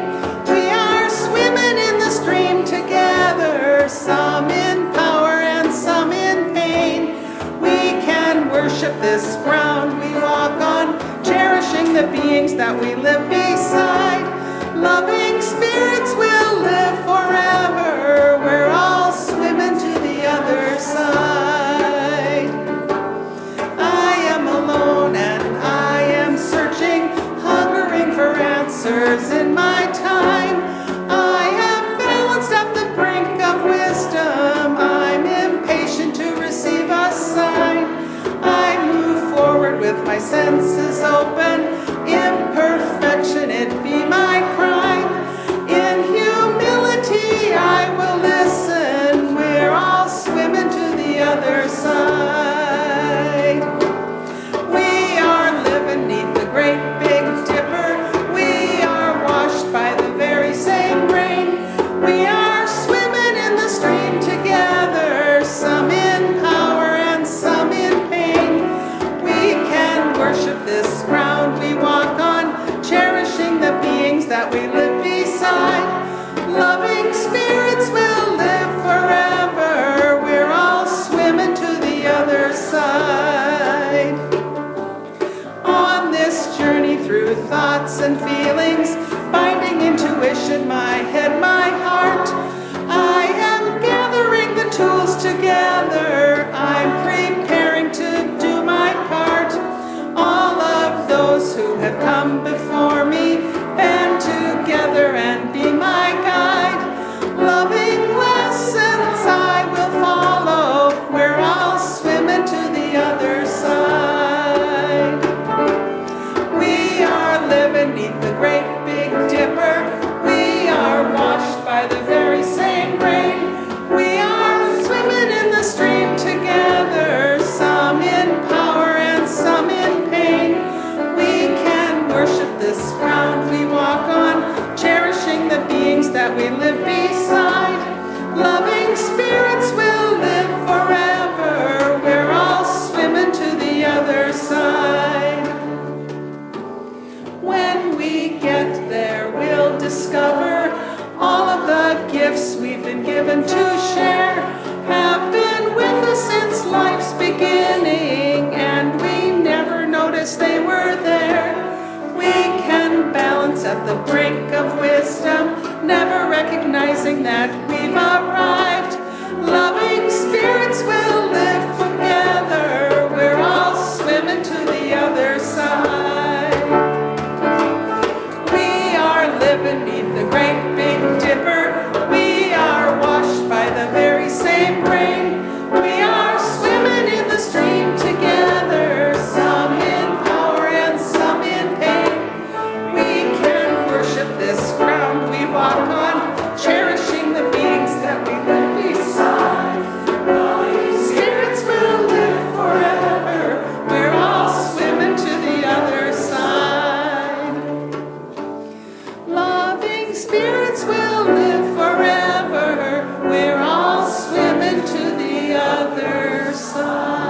We are swimming in the stream together, some in power and some in pain. We can worship this ground we walk on, cherishing the beings that we live beside. Loving spirits will live forever. We're all swimming to the other side. I am alone and I am searching, hungering for answers in my time. I am balanced at the brink of wisdom. I'm impatient to receive a sign. I move forward with my senses open. Imperfection, it be my crime. In humility I will listen. We're all swimming to the other side. We are living neath the great Big Dipper. We are washed by the very same rain. We are swimming in the stream together, some in power and some in pain. We can worship this ground we walk on, cherishing the beings that we live beside. Loving spirits will live forever. We're all swimming to the other side. On this journey through thoughts and feelings, finding intuition, my head, my heart, I am gathering the tools together. I'm preparing to do my part. All of those who have come before me, band together and be my guide. Loving lessons I will follow. We're all swimming to the other side. We are living neath the great Big Dipper. We are washed by the very same rain. We are swimming in the stream together, some in power and some in pain. We can worship this ground we walk on, cherishing the beings that we live beside. Loving spirits will live forever. We're all swimming to the other side. When we get there, we'll discover all of the gifts we've been given to share have been with us since life's beginning, and we never noticed they were there. We can balance at the brink of wisdom, never recognizing that we've arrived. Loving spirits will live together. We're all swimming to the other side. We are living neath the great Big Dipper. We are washed by the very same rain. We are swimming in the stream together, some in power and some in pain. We can worship this ground we walk on, cherishing the beings that we live beside. Spirits will live forever. We're all swimming to the other side. Loving spirits will live forever. We're all swimming to the other side.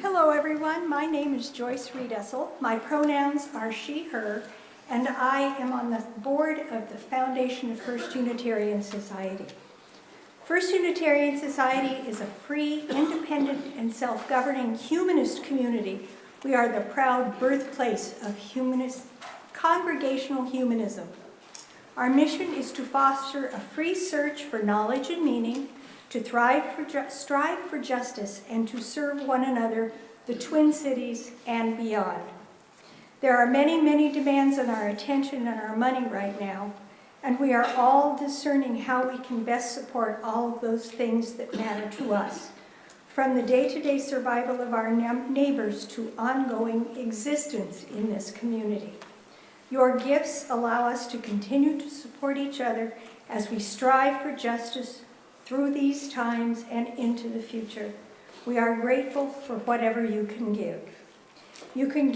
Hello, everyone. My name is Joyce Riedessel. My pronouns are she, her, and I am on the board of the Foundation of First Unitarian Society. First Unitarian Society is a free, independent, and self-governing humanist community. We are the proud birthplace of Congregational Humanism. Our mission is to foster a free search for knowledge and meaning, to strive for justice, and to serve one another, the Twin Cities, and beyond. There are many, many demands on our attention and our money right now, and we are all discerning how we can best support all of those things that matter to us, from the day-to-day survival of our neighbors to ongoing existence in this community. Your gifts allow us to continue to support each other as we strive for justice through these times and into the future. We are grateful for whatever you can give. You can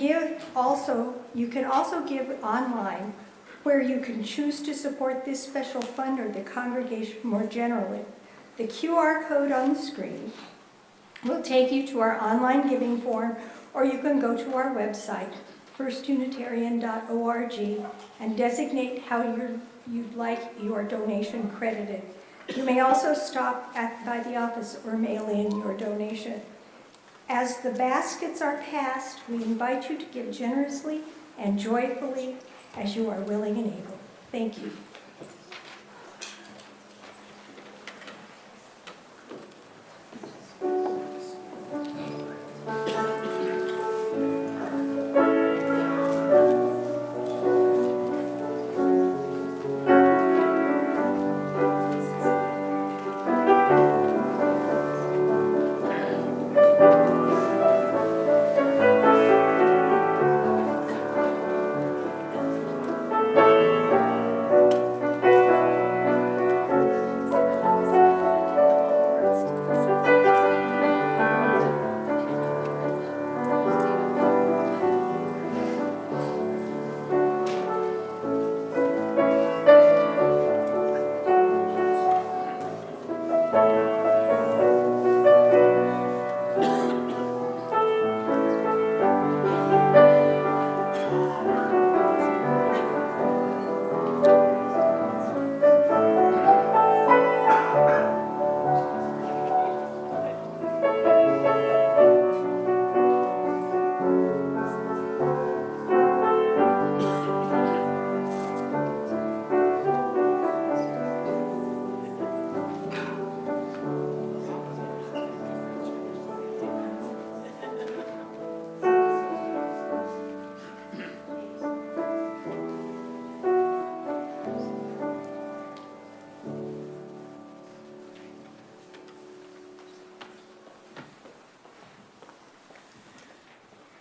also give online, where you can choose to support this special fund or the congregation more generally. The QR code on the screen will take you to our online giving form, or you can go to our website, firstunitarian.org, and designate how you'd like your donation credited. You may also stop by the office or mail in your donation. As the baskets are passed, we invite you to give generously and joyfully as you are willing and able. Thank you.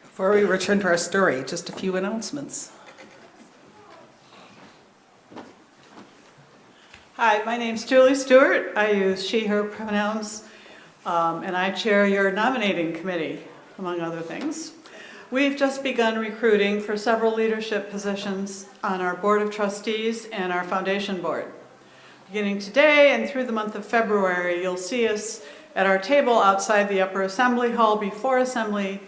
Before we return to our story, just a few announcements. Hi, my name's Julie Stewart. I use she, her pronouns, and I chair your nominating committee, among other things. We've just begun recruiting for several leadership positions on our Board of Trustees and our Foundation Board. Beginning today and through the month of February, you'll see us at our table outside the Upper Assembly Hall before Assembly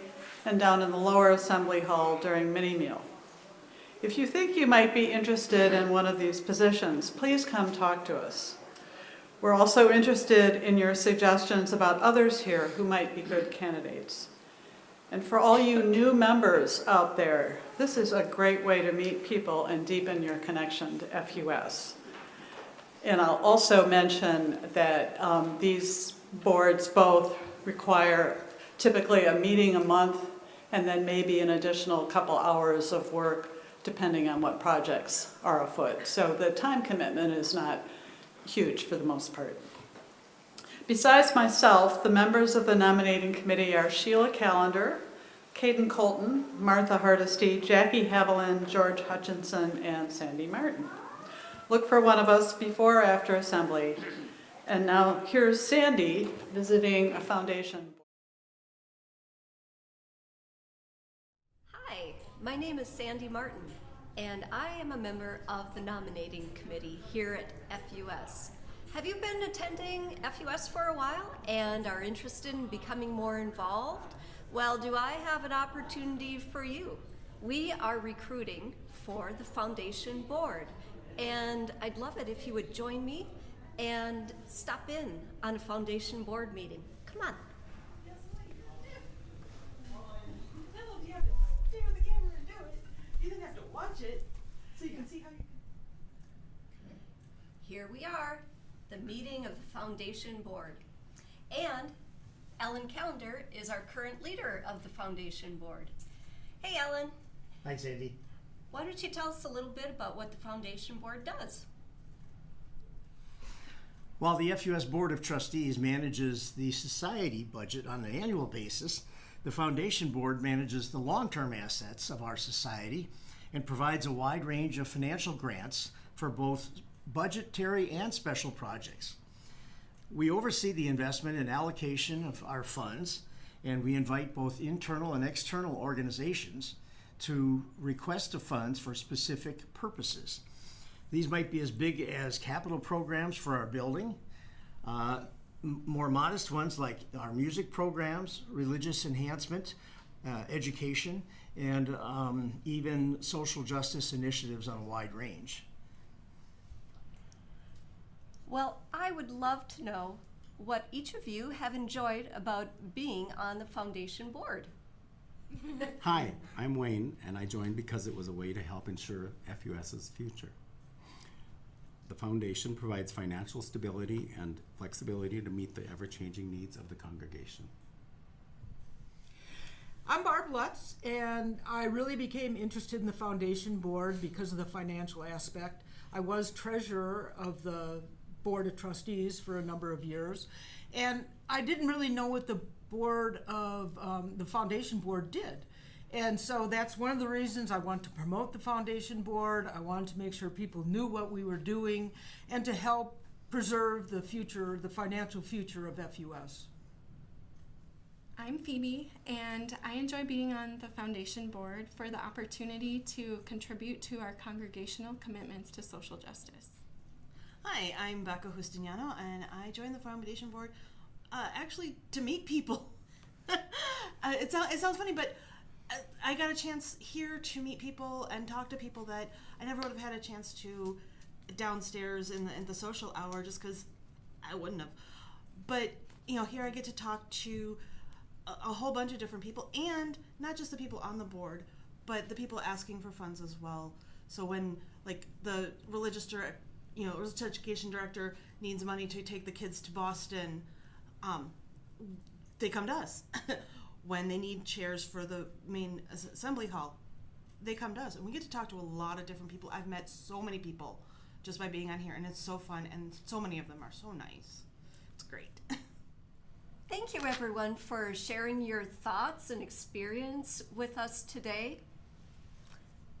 and down in the Lower Assembly Hall during mini-meal. If you think you might be interested in one of these positions, please come talk to us. We're also interested in your suggestions about others here who might be good candidates. And for all you new members out there, this is a great way to meet people and deepen your connection to FUS. And I'll also mention that these boards both require typically a meeting a month and then maybe an additional couple hours of work depending on what projects are afoot. So the time commitment is not huge for the most part. Besides myself, the members of the nominating committee are Sheila Callender, Caden Colton, Martha Hardesty, Jackie Haviland, George Hutchinson, and Sandy Martin. Look for one of us before or after assembly. And now here's Sandy visiting a foundation. Hi, my name is Sandy Martin, and I am a member of the nominating committee here at FUS. Have you been attending FUS for a while and are interested in becoming more involved? Well, do I have an opportunity for you? We are recruiting for the foundation board, and I'd love it if you would join me and stop in on a foundation board meeting. Come on. You have to stay with the camera and do it. You didn't have to watch it, so you can see how you can. Foundation Board. And Ellen Callender is our current leader of the Foundation Board. Hey, Ellen. Hi, Sandy. Why don't you tell us a little bit about what the Foundation Board does? While the FUS Board of Trustees manages the society budget on an annual basis, the Foundation Board manages the long-term assets of our society and provides a wide range of financial grants for both budgetary and special projects. We oversee the investment and allocation of our funds, and we invite both internal and external organizations to request the funds for specific purposes. These might be as big as capital programs for our building, more modest ones like our music programs, religious enhancement, education, and even social justice initiatives on a wide range. Well, I would love to know what each of you have enjoyed about being on the Foundation Board. Hi, I'm Wayne, and I joined because it was a way to help ensure FUS's future. The Foundation provides financial stability and flexibility to meet the ever-changing needs of the congregation. I'm Barb Lutz, and I really became interested in the Foundation Board because of the financial aspect. I was treasurer of the Board of Trustees for a number of years, and I didn't really know what the board of the Foundation Board did. And so that's one of the reasons I want to promote the Foundation Board. I wanted to make sure people knew what we were doing and to help preserve the future, the financial future of FUS. I'm Phoebe, and I enjoy being on the Foundation Board for the opportunity to contribute to our congregational commitments to social justice. Hi, I'm Becca Justiniano, and I joined the Foundation Board actually to meet people. It sounds funny, but I got a chance here to meet people and talk to people that I never would have had a chance to downstairs in the social hour, just because I wouldn't have. But here I get to talk to a whole bunch of different people, and not just the people on the board, but the people asking for funds as well. So when the religious education director needs money to take the kids to Boston, they come to us. When they need chairs for the main assembly hall, they come to us, and we get to talk to a lot of different people. I've met so many people just by being on here, and it's so fun, and so many of them are so nice. It's great. Thank you, everyone, for sharing your thoughts and experience with us today.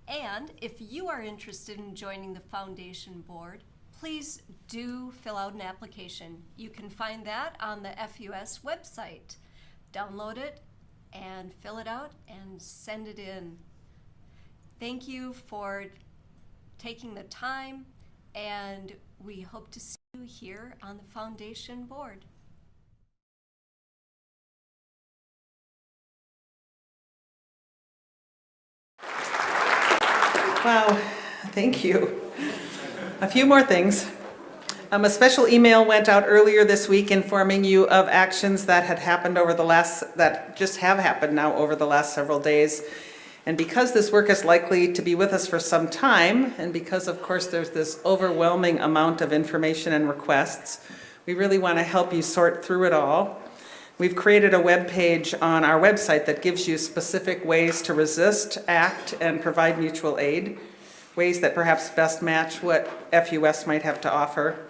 And if you are interested in joining the Foundation Board, please do fill out an application. You can find that on the FUS website. Download it and fill it out and send it in. Thank you for taking the time, and we hope to see you here on the Foundation Board. Wow, thank you. A few more things. A special email went out earlier this week informing you of actions that had happened that just have happened now over the last several days. And because this work is likely to be with us for some time, and because of course there's this overwhelming amount of information and requests, we really want to help you sort through it all. We've created a web page on our website that gives you specific ways to resist, act, and provide mutual aid, ways that perhaps best match what FUS might have to offer.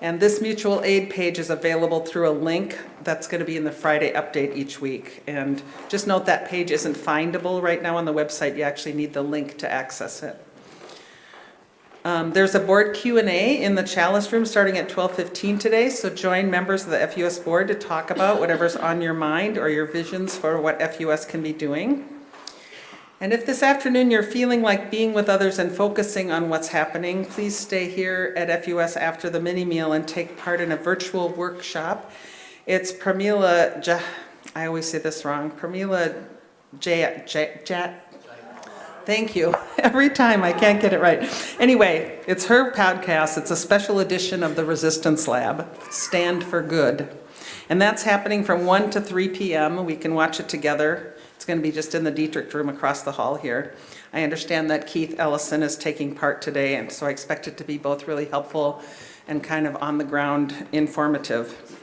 And this mutual aid page is available through a link that's going to be in the Friday update each week. And just note that page isn't findable right now on the website. You actually need the link to access it. There's a board Q&A in the Chalice Room starting at 12:15 today, so join members of the FUS board to talk about whatever's on your mind or your visions for what FUS can be doing. And if this afternoon you're feeling like being with others and focusing on what's happening, please stay here at FUS after the mini meal and take part in a virtual workshop. It's Pramila, I always say this wrong, Pramila thank you. Every time I can't get it right. Anyway, it's her podcast. It's a special edition of the Resistance Lab, Stand for Good. And that's happening from 1 to 3 p.m. We can watch it together. It's going to be just in the Dietrich room across the hall here. I understand that Keith Ellison is taking part today, and so I expect it to be both really helpful and kind of on the ground informative.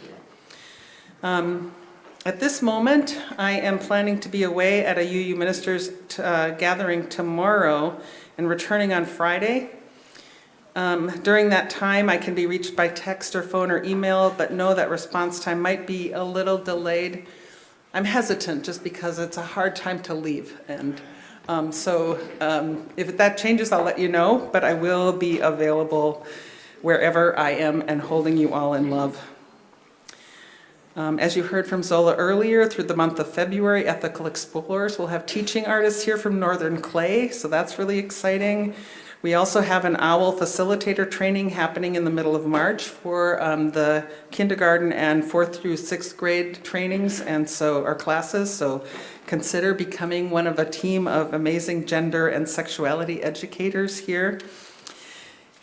At this moment, I am planning to be away at a UU Ministers gathering tomorrow and returning on Friday. During that time, I can be reached by text or phone or email, but know that response time might be a little delayed. I'm hesitant just because it's a hard time to leave. And if that changes, I'll let you know, but I will be available wherever I am and holding you all in love. As you heard from Zola earlier, through the month of February, Ethical Explorers will have teaching artists here from Northern Clay, so that's really exciting. We also have an OWL facilitator training happening in the middle of March for the kindergarten and 4th through 6th grade trainings and our classes, so consider becoming one of a team of amazing gender and sexuality educators here.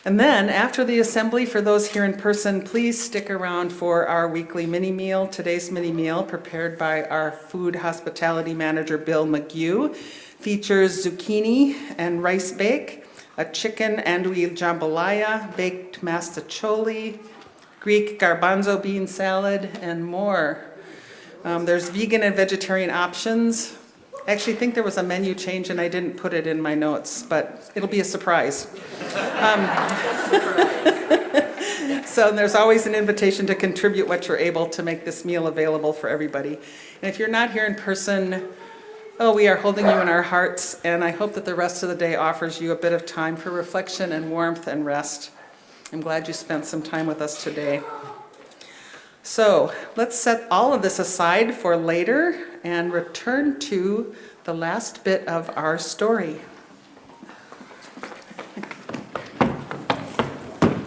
And then after the assembly, for those here in person, please stick around for our weekly mini meal. Today's mini meal, prepared by our food hospitality manager, Bill McGew, features zucchini and rice bake, a chicken andouille jambalaya, baked mastacholi, Greek garbanzo bean salad, and more. There's vegan and vegetarian options. I actually think there was a menu change and I didn't put it in my notes, but it'll be a surprise. So there's always an invitation to contribute what you're able to make this meal available for everybody. And if you're not here in person, we are holding you in our hearts, and I hope that the rest of the day offers you a bit of time for reflection and warmth and rest. I'm glad you spent some time with us today. So let's set all of this aside for later and return to the last bit of our story.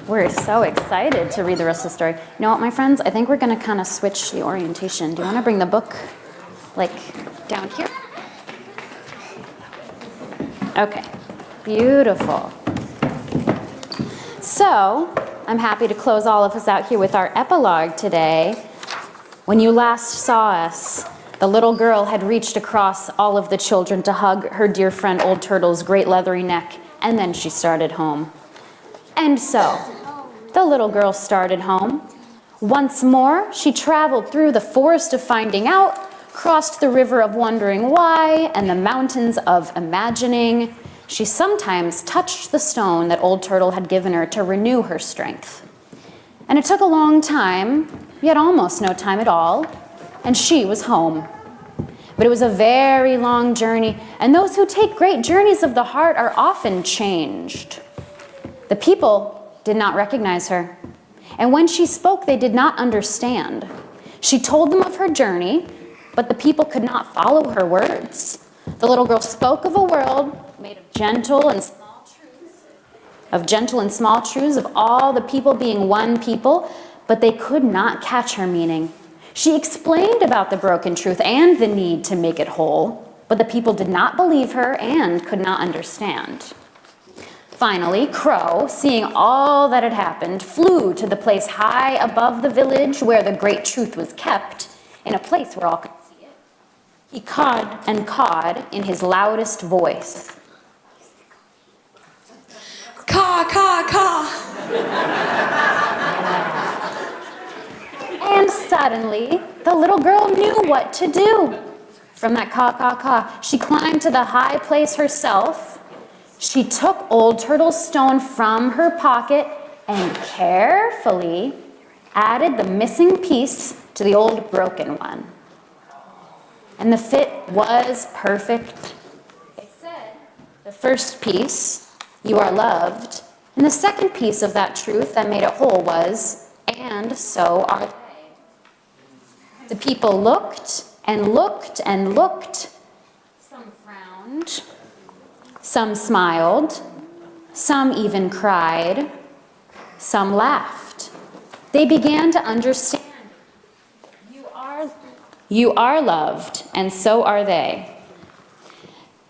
We're so excited to read the rest of the story. You know what, my friends? I think we're going to kind of switch the orientation. Do you want to bring the book, down here? Okay, beautiful. So, I'm happy to close all of us out here with our epilogue today. When you last saw us, the little girl had reached across all of the children to hug her dear friend Old Turtle's great leathery neck, and then she started home. And so, the little girl started home. Once more, she traveled through the forest of finding out, crossed the river of wondering why, and the mountains of imagining. She sometimes touched the stone that Old Turtle had given her to renew her strength. And it took a long time, yet almost no time at all, and she was home. But it was a very long journey, and those who take great journeys of the heart are often changed. The people did not recognize her, and when she spoke, they did not understand. She told them of her journey, but the people could not follow her words. The little girl spoke of a world made of gentle and small truths, of all the people being one people, but they could not catch her meaning. She explained about the broken truth and the need to make it whole, but the people did not believe her and could not understand. Finally, Crow, seeing all that had happened, flew to the place high above the village where the great truth was kept, in a place where all could see it. He cawed and cawed in his loudest voice. Caw, caw, caw. And suddenly, the little girl knew what to do. From that caw, caw, caw, she climbed to the high place herself. She took Old Turtle's stone from her pocket and carefully added the missing piece to the old broken one. And the fit was perfect. It said, the first piece, you are loved, and the second piece of that truth that made it whole was, and so are they. The people looked and looked and looked. Some frowned, some smiled, some even cried, some laughed. They began to understand. You are loved, and so are they.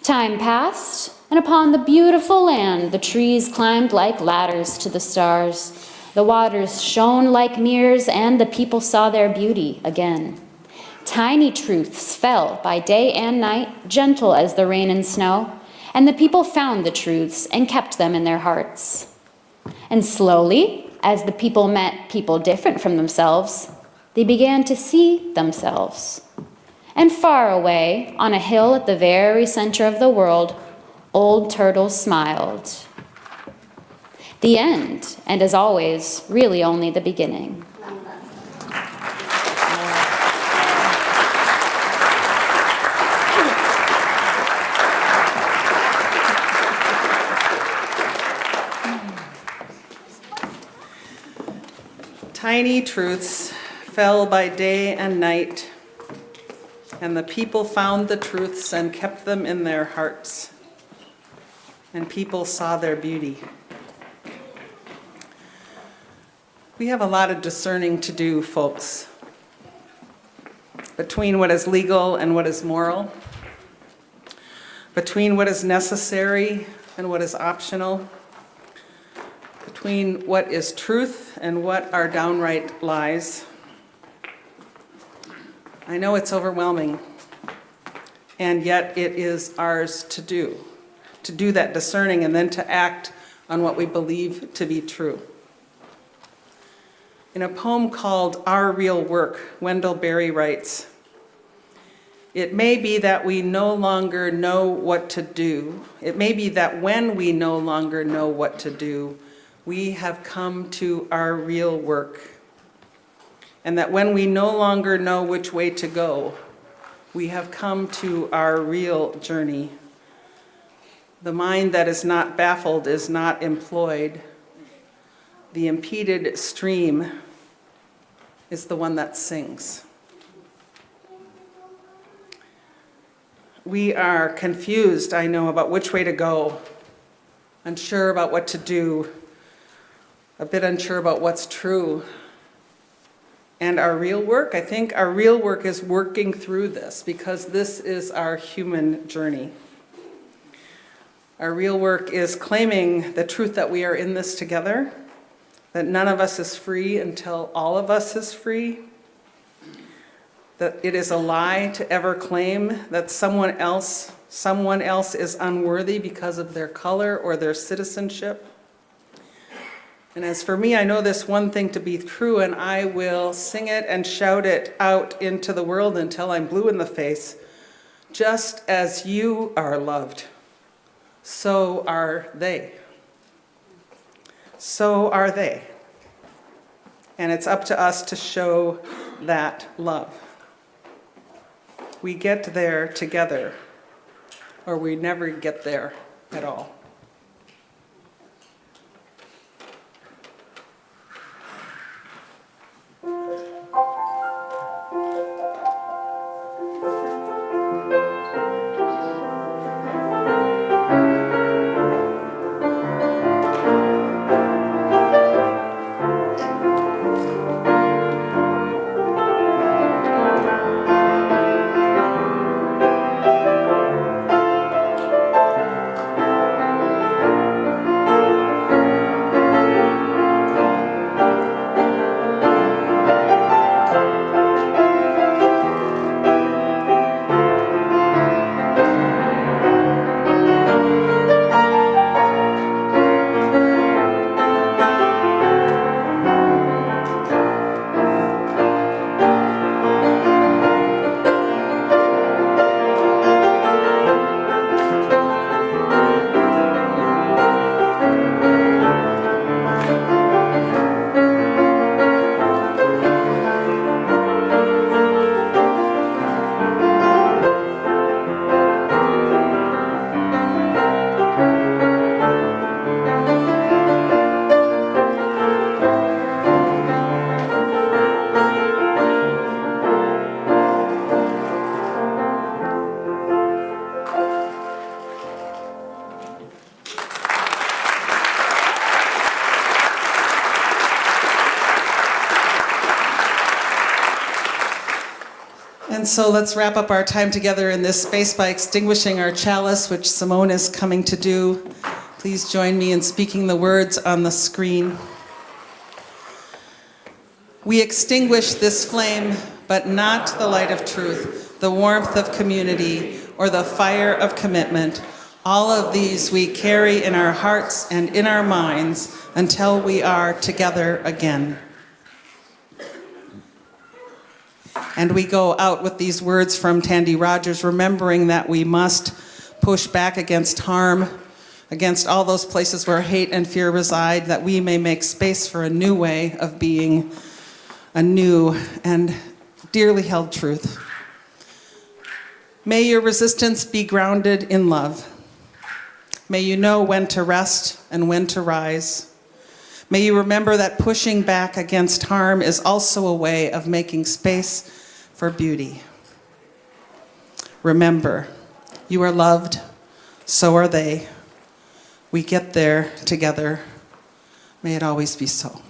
Time passed, and upon the beautiful land, the trees climbed like ladders to the stars. The waters shone like mirrors, and the people saw their beauty again. Tiny truths fell by day and night, gentle as the rain and snow, and the people found the truths and kept them in their hearts. And slowly, As the people met people different from themselves, they began to see themselves. And far away, on a hill at the very center of the world, Old Turtle smiled. The end, and as always, really only the beginning. Tiny truths fell by day and night, and the people found the truths and kept them in their hearts, and people saw their beauty. We have a lot of discerning to do, folks, between what is legal and what is moral, between what is necessary and what is optional, between what is truth and what are downright lies. I know it's overwhelming, and yet it is ours to do that discerning and then to act on what we believe to be true. In a poem called Our Real Work, Wendell Berry writes, "It may be that we no longer know what to do. It may be that when we no longer know what to do, we have come to our real work. And that when we no longer know which way to go, we have come to our real journey. The mind that is not baffled is not employed. The impeded stream is the one that sings." We are confused, I know, about which way to go, unsure about what to do, a bit unsure about what's true. And our real work, I think our real work is working through this, because this is our human journey. Our real work is claiming the truth that we are in this together, that none of us is free until all of us is free, that it is a lie to ever claim that someone else is unworthy because of their color or their citizenship. And as for me, I know this one thing to be true, and I will sing it and shout it out into the world until I'm blue in the face. Just as you are loved, so are they. So are they. And it's up to us to show that love. We get there together, or we never get there at all. And so let's wrap up our time together in this space by extinguishing our chalice, which Simone is coming to do. Please join me in speaking the words on the screen. We extinguish this flame, but not the light of truth, the warmth of community, or the fire of commitment, All of these we carry in our hearts and in our minds until we are together again. And we go out with these words from Tandy Rogers, remembering that we must push back against harm, against all those places where hate and fear reside, that we may make space for a new way of being, a new and dearly held truth. May your resistance be grounded in love. May you know when to rest and when to rise. May you remember that pushing back against harm is also a way of making space for beauty. Remember, you are loved, so are they. We get there together. May it always be so.